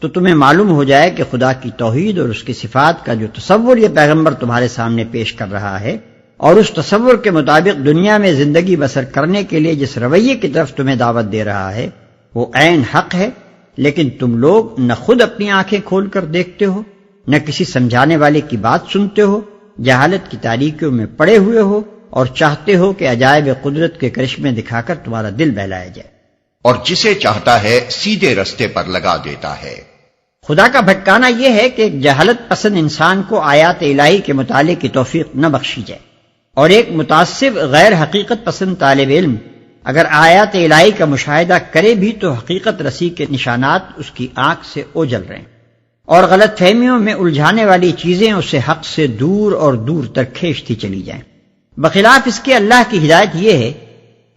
تو تمہیں معلوم ہو جائے کہ خدا کی توحید اور اس کی صفات کا جو تصور یہ پیغمبر تمہارے سامنے پیش کر رہا ہے، اور اس تصور کے مطابق دنیا میں زندگی بسر کرنے کے لیے جس رویے کی طرف تمہیں دعوت دے رہا ہے وہ عین حق ہے، لیکن تم لوگ نہ خود اپنی آنکھیں کھول کر دیکھتے ہو، نہ کسی سمجھانے والے کی بات سنتے ہو، جہالت کی تاریکیوں میں پڑے ہوئے ہو اور چاہتے ہو کہ عجائب قدرت کے کرشمے دکھا کر تمہارا دل بہلایا جائے۔ اور جسے چاہتا ہے سیدھے رستے پر لگا دیتا ہے۔ خدا کا بھٹکانا یہ ہے کہ ایک جہالت پسند انسان کو آیات الہی کے مطالعے کی توفیق نہ بخشی جائے، اور ایک متعصب غیر حقیقت پسند طالب علم اگر آیات الہی کا مشاہدہ کرے بھی تو حقیقت رسی کے نشانات اس کی آنکھ سے اوجھل رہے ہیں، اور غلط فہمیوں میں الجھانے والی چیزیں اسے حق سے دور اور دور تک کھینچتی چلی جائیں۔ بخلاف اس کے اللہ کی ہدایت یہ ہے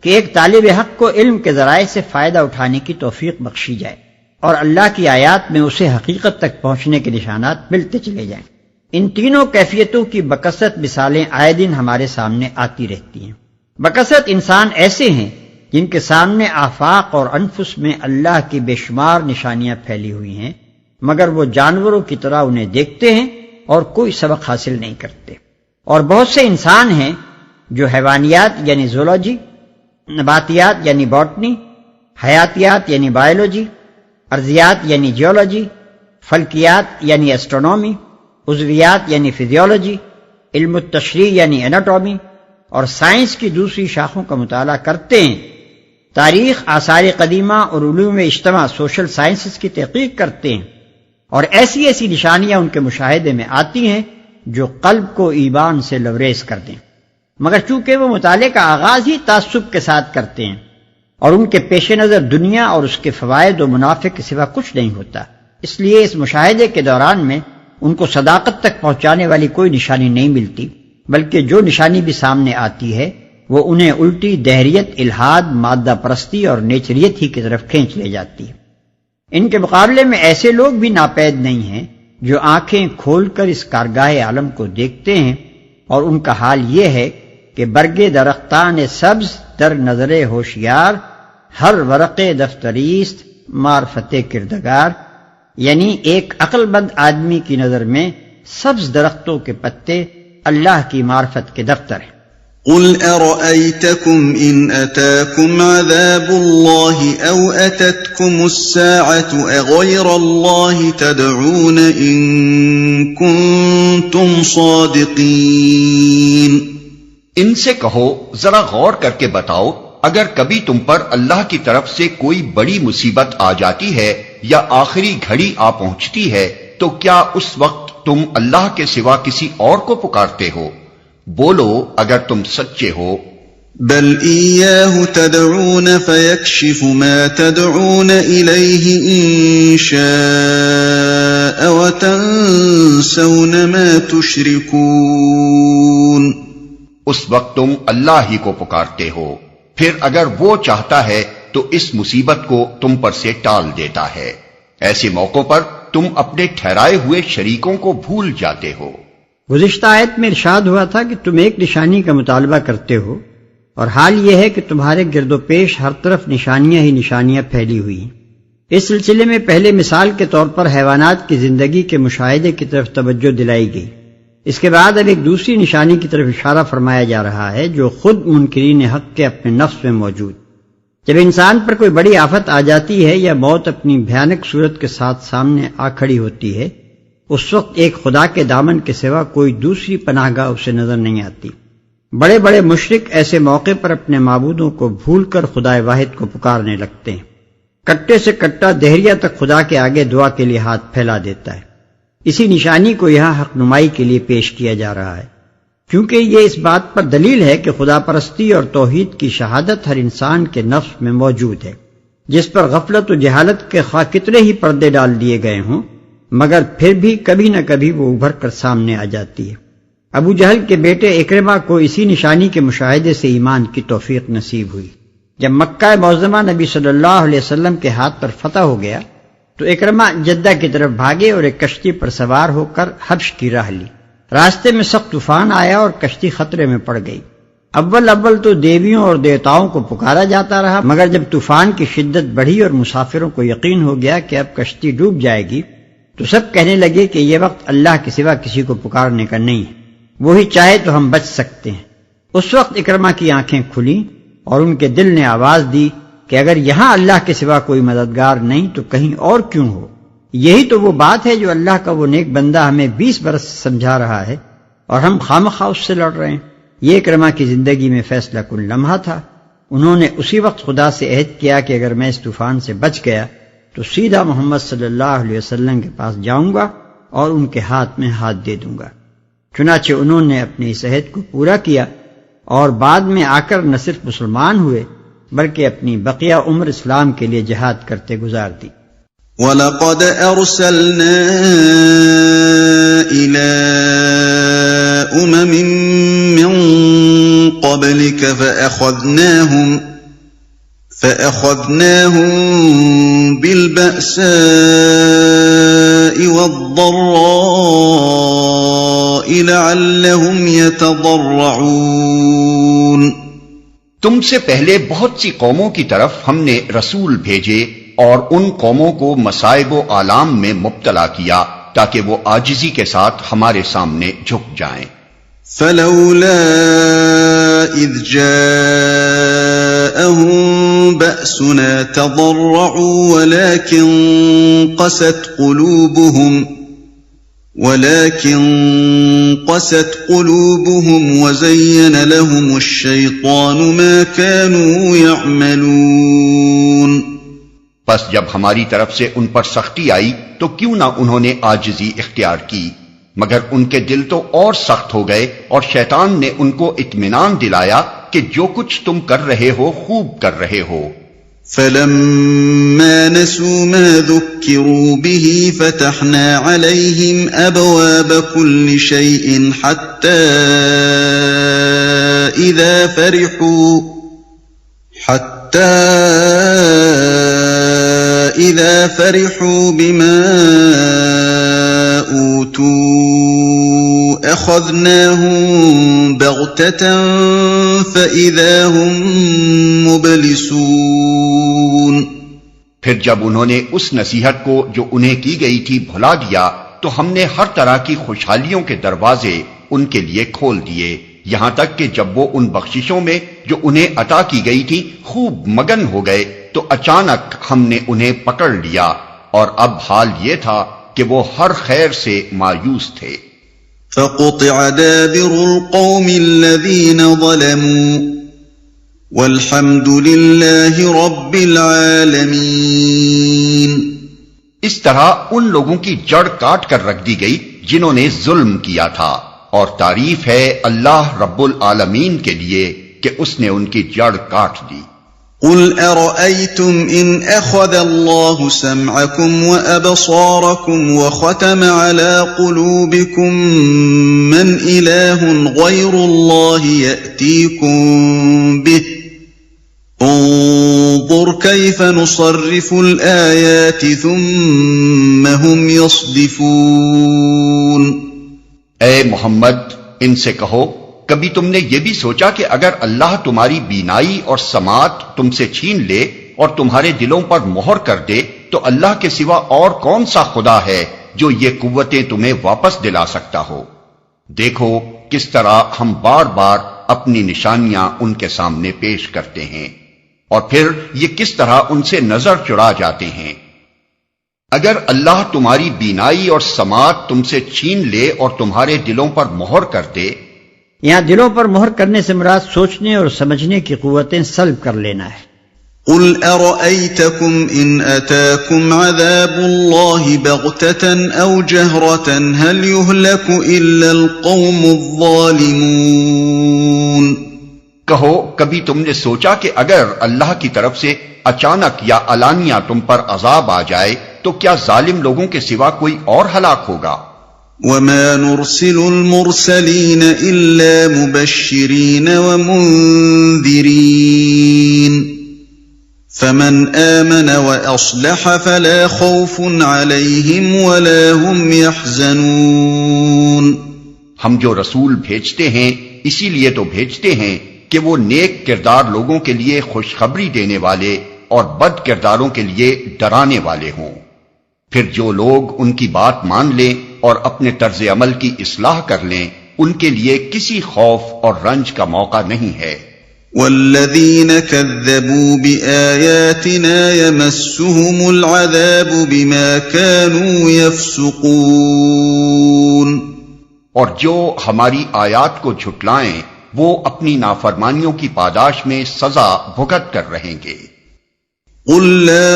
کہ ایک طالب حق کو علم کے ذرائع سے فائدہ اٹھانے کی توفیق بخشی جائے، اور اللہ کی آیات میں اسے حقیقت تک پہنچنے کے نشانات ملتے چلے جائیں۔ ان تینوں کیفیتوں کی بکثرت مثالیں آئے دن ہمارے سامنے آتی رہتی ہیں۔ بکثرت انسان ایسے ہیں جن کے سامنے آفاق اور انفس میں اللہ کی بے شمار نشانیاں پھیلی ہوئی ہیں، مگر وہ جانوروں کی طرح انہیں دیکھتے ہیں اور کوئی سبق حاصل نہیں کرتے۔ اور بہت سے انسان ہیں جو حیوانیات یعنی زولوجی، نباتیات یعنی باٹنی، حیاتیات یعنی بائیولوجی، ارضیات یعنی جیولوجی، فلکیات یعنی ایسٹرونومی، عضویات یعنی فزیولوجی، علم التشریح یعنی اناٹومی اور سائنس کی دوسری شاخوں کا مطالعہ کرتے ہیں، تاریخ، آثار قدیمہ اور علوم اجتماع سوشل سائنسز کی تحقیق کرتے ہیں، اور ایسی ایسی نشانیاں ان کے مشاہدے میں آتی ہیں جو قلب کو ایمان سے لبریز کر دیں، مگر چونکہ وہ مطالعے کا آغاز ہی تعصب کے ساتھ کرتے ہیں اور ان کے پیش نظر دنیا اور اس کے فوائد و منافع کے سوا کچھ نہیں ہوتا، اس لیے اس مشاہدے کے دوران میں ان کو صداقت تک پہنچانے والی کوئی نشانی نہیں ملتی، بلکہ جو نشانی بھی سامنے آتی ہے وہ انہیں الٹی دہریت، الحاد، مادہ پرستی اور نیچریت ہی کی طرف کھینچ لے جاتی ہے۔ ان کے مقابلے میں ایسے لوگ بھی ناپید نہیں ہیں جو آنکھیں کھول کر اس کارگاہ عالم کو دیکھتے ہیں، اور ان کا حال یہ ہے کہ برگے درختان سبز در نظر ہوشیار، ہر ورق دفتریست معرفت کردگار، یعنی ایک عقل مند آدمی کی نظر میں سبز درختوں کے پتے اللہ کی معرفت کے دفتر ہیں۔ قل أرأيتكم إن أتاكم عذاب الله أو أتتكم الساعة أغير الله تدعون إن كنتم صادقين۔ ان سے کہو ذرا غور کر کے بتاؤ، اگر کبھی تم پر اللہ کی طرف سے کوئی بڑی مصیبت آ جاتی ہے یا آخری گھڑی آ پہنچتی ہے تو کیا اس وقت تم اللہ کے سوا کسی اور کو پکارتے ہو؟ بولو اگر تم سچے ہو۔ بل إياه تدعون فيكشف ما تدعون إليه إن شاء وتنسون ما تشركون۔ اس وقت تم اللہ ہی کو پکارتے ہو، پھر اگر وہ چاہتا ہے تو اس مصیبت کو تم پر سے ٹال دیتا ہے۔ ایسے موقعوں پر تم اپنے ٹھہرائے ہوئے شریکوں کو بھول جاتے ہو۔ گزشتہ آیت میں ارشاد ہوا تھا کہ تم ایک نشانی کا مطالبہ کرتے ہو، اور حال یہ ہے کہ تمہارے گرد و پیش ہر طرف نشانیاں ہی نشانیاں پھیلی ہوئی ہیں۔ اس سلسلے میں پہلے مثال کے طور پر حیوانات کی زندگی کے مشاہدے کی طرف توجہ دلائی گئی۔ اس کے بعد اب ایک دوسری نشانی کی طرف اشارہ فرمایا جا رہا ہے جو خود منکرین حق کے اپنے نفس میں موجود۔ جب انسان پر کوئی بڑی آفت آ جاتی ہے یا موت اپنی بھیانک صورت کے ساتھ سامنے آ کھڑی ہوتی ہے اس وقت ایک خدا کے دامن کے سوا کوئی دوسری پناہ گاہ اسے نظر نہیں آتی۔ بڑے بڑے مشرک ایسے موقع پر اپنے معبودوں کو بھول کر خدا واحد کو پکارنے لگتے ہیں۔ کٹے سے کٹا دہریہ تک خدا کے آگے دعا کے لیے ہاتھ پھیلا دیتا ہے۔ اسی نشانی کو یہاں حق نمائی کے لیے پیش کیا جا رہا ہے، کیونکہ یہ اس بات پر دلیل ہے کہ خدا پرستی اور توحید کی شہادت ہر انسان کے نفس میں موجود ہے، جس پر غفلت و جہالت کے خواہ کتنے ہی پردے ڈال دیے گئے ہوں، مگر پھر بھی کبھی نہ کبھی وہ ابھر کر سامنے آ جاتی ہے۔ ابو جہل کے بیٹے اکرمہ کو اسی نشانی کے مشاہدے سے ایمان کی توفیق نصیب ہوئی۔ جب مکہ معظمہ نبی صلی اللہ علیہ وسلم کے ہاتھ پر فتح ہو گیا تو اکرمہ جدہ کی طرف بھاگے اور ایک کشتی پر سوار ہو کر حبش کی راہ لی۔ راستے میں سخت طوفان آیا اور کشتی خطرے میں پڑ گئی۔ اول تو دیویوں اور دیوتاؤں کو پکارا جاتا رہا، مگر جب طوفان کی شدت بڑھی اور مسافروں کو یقین ہو گیا کہ اب کشتی ڈوب جائے گی تو سب کہنے لگے کہ یہ وقت اللہ کے سوا کسی کو پکارنے کا نہیں ہے، وہی چاہے تو ہم بچ سکتے ہیں۔ اس وقت اکرمہ کی آنکھیں کھلیں اور ان کے دل نے آواز دی کہ اگر یہاں اللہ کے سوا کوئی مددگار نہیں تو کہیں اور کیوں ہو؟ یہی تو وہ بات ہے جو اللہ کا وہ نیک بندہ ہمیں 20 برس سمجھا رہا ہے اور ہم خامخواہ اس سے لڑ رہے ہیں۔ یہ اکرمہ کی زندگی میں فیصلہ کن لمحہ تھا۔ انہوں نے اسی وقت خدا سے عہد کیا کہ اگر میں اس طوفان سے بچ گیا تو سیدھا محمد صلی اللہ علیہ وسلم کے پاس جاؤں گا اور ان کے ہاتھ میں ہاتھ دے دوں گا۔ چنانچہ انہوں نے اپنے اس عہد کو پورا کیا اور بعد میں آ کر نہ صرف مسلمان ہوئے بلکہ اپنی بقیہ عمر اسلام کے لیے جہاد کرتے گزار دی۔ وَلَقَدْ أَرْسَلْنَا إِلَىٰ أُمَمٍ مِّن قَبْلِكَ فَأَخَذْنَاهُم بِالْبَأْسَاءِ وَالضَّرَّاءِ لَعَلَّهُمْ يَتَضَرَّعُونَ۔ تم سے پہلے بہت سی قوموں کی طرف ہم نے رسول بھیجے اور ان قوموں کو مصائب و آلام میں مبتلا کیا تاکہ وہ عاجزی کے ساتھ ہمارے سامنے جھک جائیں۔ فَلَوْلَا إِذْ جَاءَهُم بَأْسُنَا تَضَرَّعُوا وَلَكِنْ قَسَتْ قُلُوبُهُمْ وَزَيَّنَ لَهُمُ الشَّيْطَانُ مَا كَانُوا يَعْمَلُونَ۔ پس جب ہماری طرف سے ان پر سختی آئی تو کیوں نہ انہوں نے عاجزی اختیار کی، مگر ان کے دل تو اور سخت ہو گئے اور شیطان نے ان کو اطمینان دلایا کہ جو کچھ تم کر رہے ہو خوب کر رہے ہو۔ فَلَمَّا نَسُوا مَا ذُكِّرُوا بِهِ فَتَحْنَا عَلَيْهِمْ أَبْوَابَ كُلِّ شَيْءٍ حَتَّى إِذَا فَرِحُوا بِمَا أُوتُوا أَخَذْنَاهُمْ بَغْتَةً فَإِذَا هُمْ مُبْلِسُونَ۔ پھر جب انہوں نے اس نصیحت کو جو انہیں کی گئی تھی بھلا دیا تو ہم نے ہر طرح کی خوشحالیوں کے دروازے ان کے لیے کھول دیے، یہاں تک کہ جب وہ ان بخششوں میں جو انہیں عطا کی گئی تھی خوب مگن ہو گئے تو اچانک ہم نے انہیں پکڑ لیا، اور اب حال یہ تھا کہ وہ ہر خیر سے مایوس تھے۔ فَقُطِعَ دَابِرُ الْقَوْمِ الَّذِينَ ظَلَمُوا وَالْحَمْدُ لِلَّهِ رَبِّ الْعَالَمِينَ۔ اس طرح ان لوگوں کی جڑ کاٹ کر رکھ دی گئی جنہوں نے ظلم کیا تھا، اور تعریف ہے اللہ رب العالمین کے لیے کہ اس نے ان کی جڑ کاٹ دی۔ قُلْ أَرَأَيْتُمْ إِنْ أَخَذَ اللَّهُ سَمْعَكُمْ وَأَبْصَارَكُمْ وَخَتَمَ عَلَى قُلُوبِكُمْ مَنْ إِلَٰهٌ غَيْرُ اللَّهِ يَأْتِيكُمْ بِهِ انظُرْ كَيْفَ نُصَرِّفُ الْآيَاتِ ثُمَّ هُمْ يَصْدِفُونَ۔ اے محمد ان سے کہو، کبھی تم نے یہ بھی سوچا کہ اگر اللہ تمہاری بینائی اور سماعت تم سے چھین لے اور تمہارے دلوں پر مہر کر دے تو اللہ کے سوا اور کون سا خدا ہے جو یہ قوتیں تمہیں واپس دلا سکتا ہو؟ دیکھو کس طرح ہم بار بار اپنی نشانیاں ان کے سامنے پیش کرتے ہیں اور پھر یہ کس طرح ان سے نظر چرا جاتے ہیں۔ اگر اللہ تمہاری بینائی اور سماعت تم سے چھین لے اور تمہارے دلوں پر مہر کر دے. یہاں دلوں پر مہر کرنے سے مراد سوچنے اور سمجھنے کی قوتیں سلب کر لینا ہے. قل أرأيتكم إن أتاكم عذاب الله بغتة أو جهرة هل يهلك إلا القوم الظالمون. کہو کبھی تم نے سوچا کہ اگر اللہ کی طرف سے اچانک یا علانیہ تم پر عذاب آ جائے تو کیا ظالم لوگوں کے سوا کوئی اور ہلاک ہوگا؟ وما نرسل المرسلين إلا مبشرين ومنذرين فمن آمن وأصلح فلا خوف عليهم ولا هم يحزنون. ہم جو رسول بھیجتے ہیں اسی لیے تو بھیجتے ہیں کہ وہ نیک کردار لوگوں کے لیے خوشخبری دینے والے اور بد کرداروں کے لیے ڈرانے والے ہوں. پھر جو لوگ ان کی بات مان لیں اور اپنے طرز عمل کی اصلاح کر لیں ان کے لیے کسی خوف اور رنج کا موقع نہیں ہے. والذین كذبوا بآیاتنا يمسهم العذاب بما كانوا يفسقون. اور جو ہماری آیات کو جھٹلائیں وہ اپنی نافرمانیوں کی پاداش میں سزا بھگت کر رہیں گے. قل لا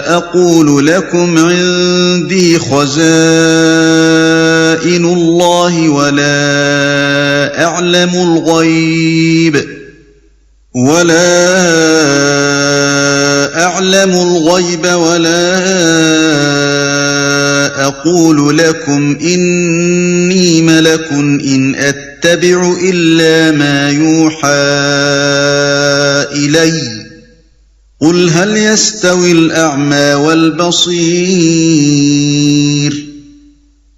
اقول لكم عندي خزائن الله ولا اعلم الغيب ولا اقول لكم اني ملك ان اتبع الا ما يوحى الي قل هل يستوي الأعمى والبصير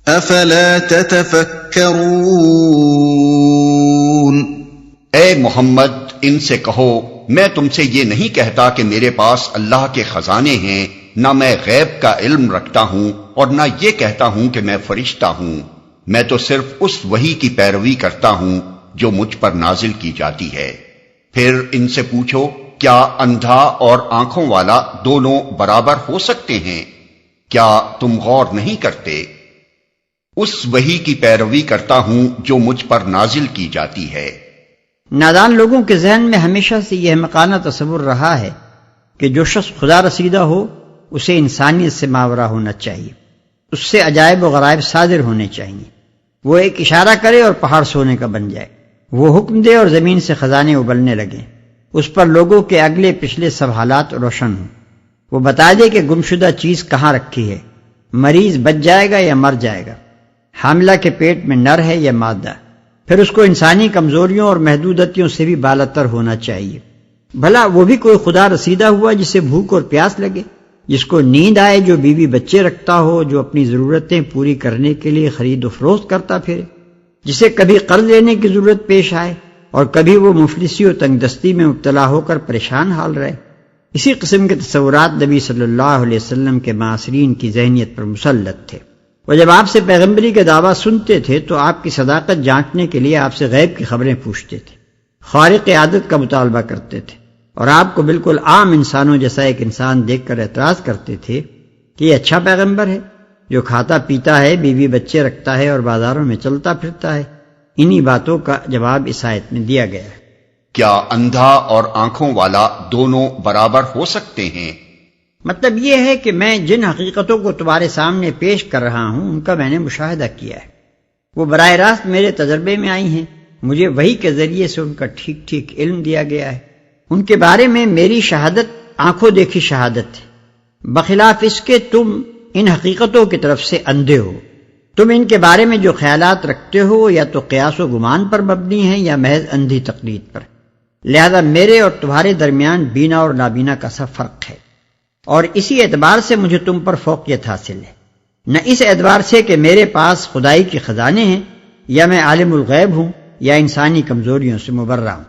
أفلا تتفكرون. اے محمد ان سے کہو میں تم سے یہ نہیں کہتا کہ میرے پاس اللہ کے خزانے ہیں، نہ میں غیب کا علم رکھتا ہوں اور نہ یہ کہتا ہوں کہ میں فرشتہ ہوں. میں تو صرف اس وحی کی پیروی کرتا ہوں جو مجھ پر نازل کی جاتی ہے. پھر ان سے پوچھو کیا اندھا اور آنکھوں والا دونوں برابر ہو سکتے ہیں؟ کیا تم غور نہیں کرتے؟ اس وحی کی پیروی کرتا ہوں جو مجھ پر نازل کی جاتی ہے. نادان لوگوں کے ذہن میں ہمیشہ سے یہ احمقانہ تصور رہا ہے کہ جو شخص خدا رسیدہ ہو اسے انسانیت سے ماورا ہونا چاہیے، اس سے عجائب و غرائب صادر ہونے چاہیے. وہ ایک اشارہ کرے اور پہاڑ سونے کا بن جائے، وہ حکم دے اور زمین سے خزانے ابلنے لگیں، اس پر لوگوں کے اگلے پچھلے سب حالات روشن ہوں. وہ بتا دے کہ گمشدہ چیز کہاں رکھی ہے، مریض بچ جائے گا یا مر جائے گا، حاملہ کے پیٹ میں نر ہے یا مادہ. پھر اس کو انسانی کمزوریوں اور محدودیتوں سے بھی بالاتر ہونا چاہیے. بھلا وہ بھی کوئی خدا رسیدہ ہوا جسے بھوک اور پیاس لگے، جس کو نیند آئے، جو بیوی بچے رکھتا ہو، جو اپنی ضرورتیں پوری کرنے کے لیے خرید و فروخت کرتا پھرے، جسے کبھی قرض لینے کی ضرورت پیش آئے اور کبھی وہ مفلسی و تنگ دستی میں مبتلا ہو کر پریشان حال رہے. اسی قسم کے تصورات نبی صلی اللہ علیہ وسلم کے معاصرین کی ذہنیت پر مسلط تھے. وہ جب آپ سے پیغمبری کا دعویٰ سنتے تھے تو آپ کی صداقت جانچنے کے لیے آپ سے غیب کی خبریں پوچھتے تھے، خارق عادت کا مطالبہ کرتے تھے، اور آپ کو بالکل عام انسانوں جیسا ایک انسان دیکھ کر اعتراض کرتے تھے کہ یہ اچھا پیغمبر ہے جو کھاتا پیتا ہے، بیوی بچے رکھتا ہے اور بازاروں میں چلتا پھرتا ہے. انہی باتوں کا جواب اس آیت میں دیا گیا ہے. کیا اندھا اور آنکھوں والا دونوں برابر ہو سکتے ہیں؟ مطلب یہ ہے کہ میں جن حقیقتوں کو تمہارے سامنے پیش کر رہا ہوں ان کا میں نے مشاہدہ کیا ہے، وہ براہ راست میرے تجربے میں آئی ہیں، مجھے وحی کے ذریعے سے ان کا ٹھیک ٹھیک علم دیا گیا ہے. ان کے بارے میں میری شہادت آنکھوں دیکھی شہادت ہے، بخلاف اس کے تم ان حقیقتوں کی طرف سے اندھے ہو. تم ان کے بارے میں جو خیالات رکھتے ہو یا تو قیاس و گمان پر مبنی ہیں یا محض اندھی تقلید پر. لہذا میرے اور تمہارے درمیان بینا اور نابینا کا سا فرق ہے، اور اسی اعتبار سے مجھے تم پر فوقیت حاصل ہے، نہ اس اعتبار سے کہ میرے پاس خدائی کے خزانے ہیں یا میں عالم الغیب ہوں یا انسانی کمزوریوں سے مبرہ ہوں.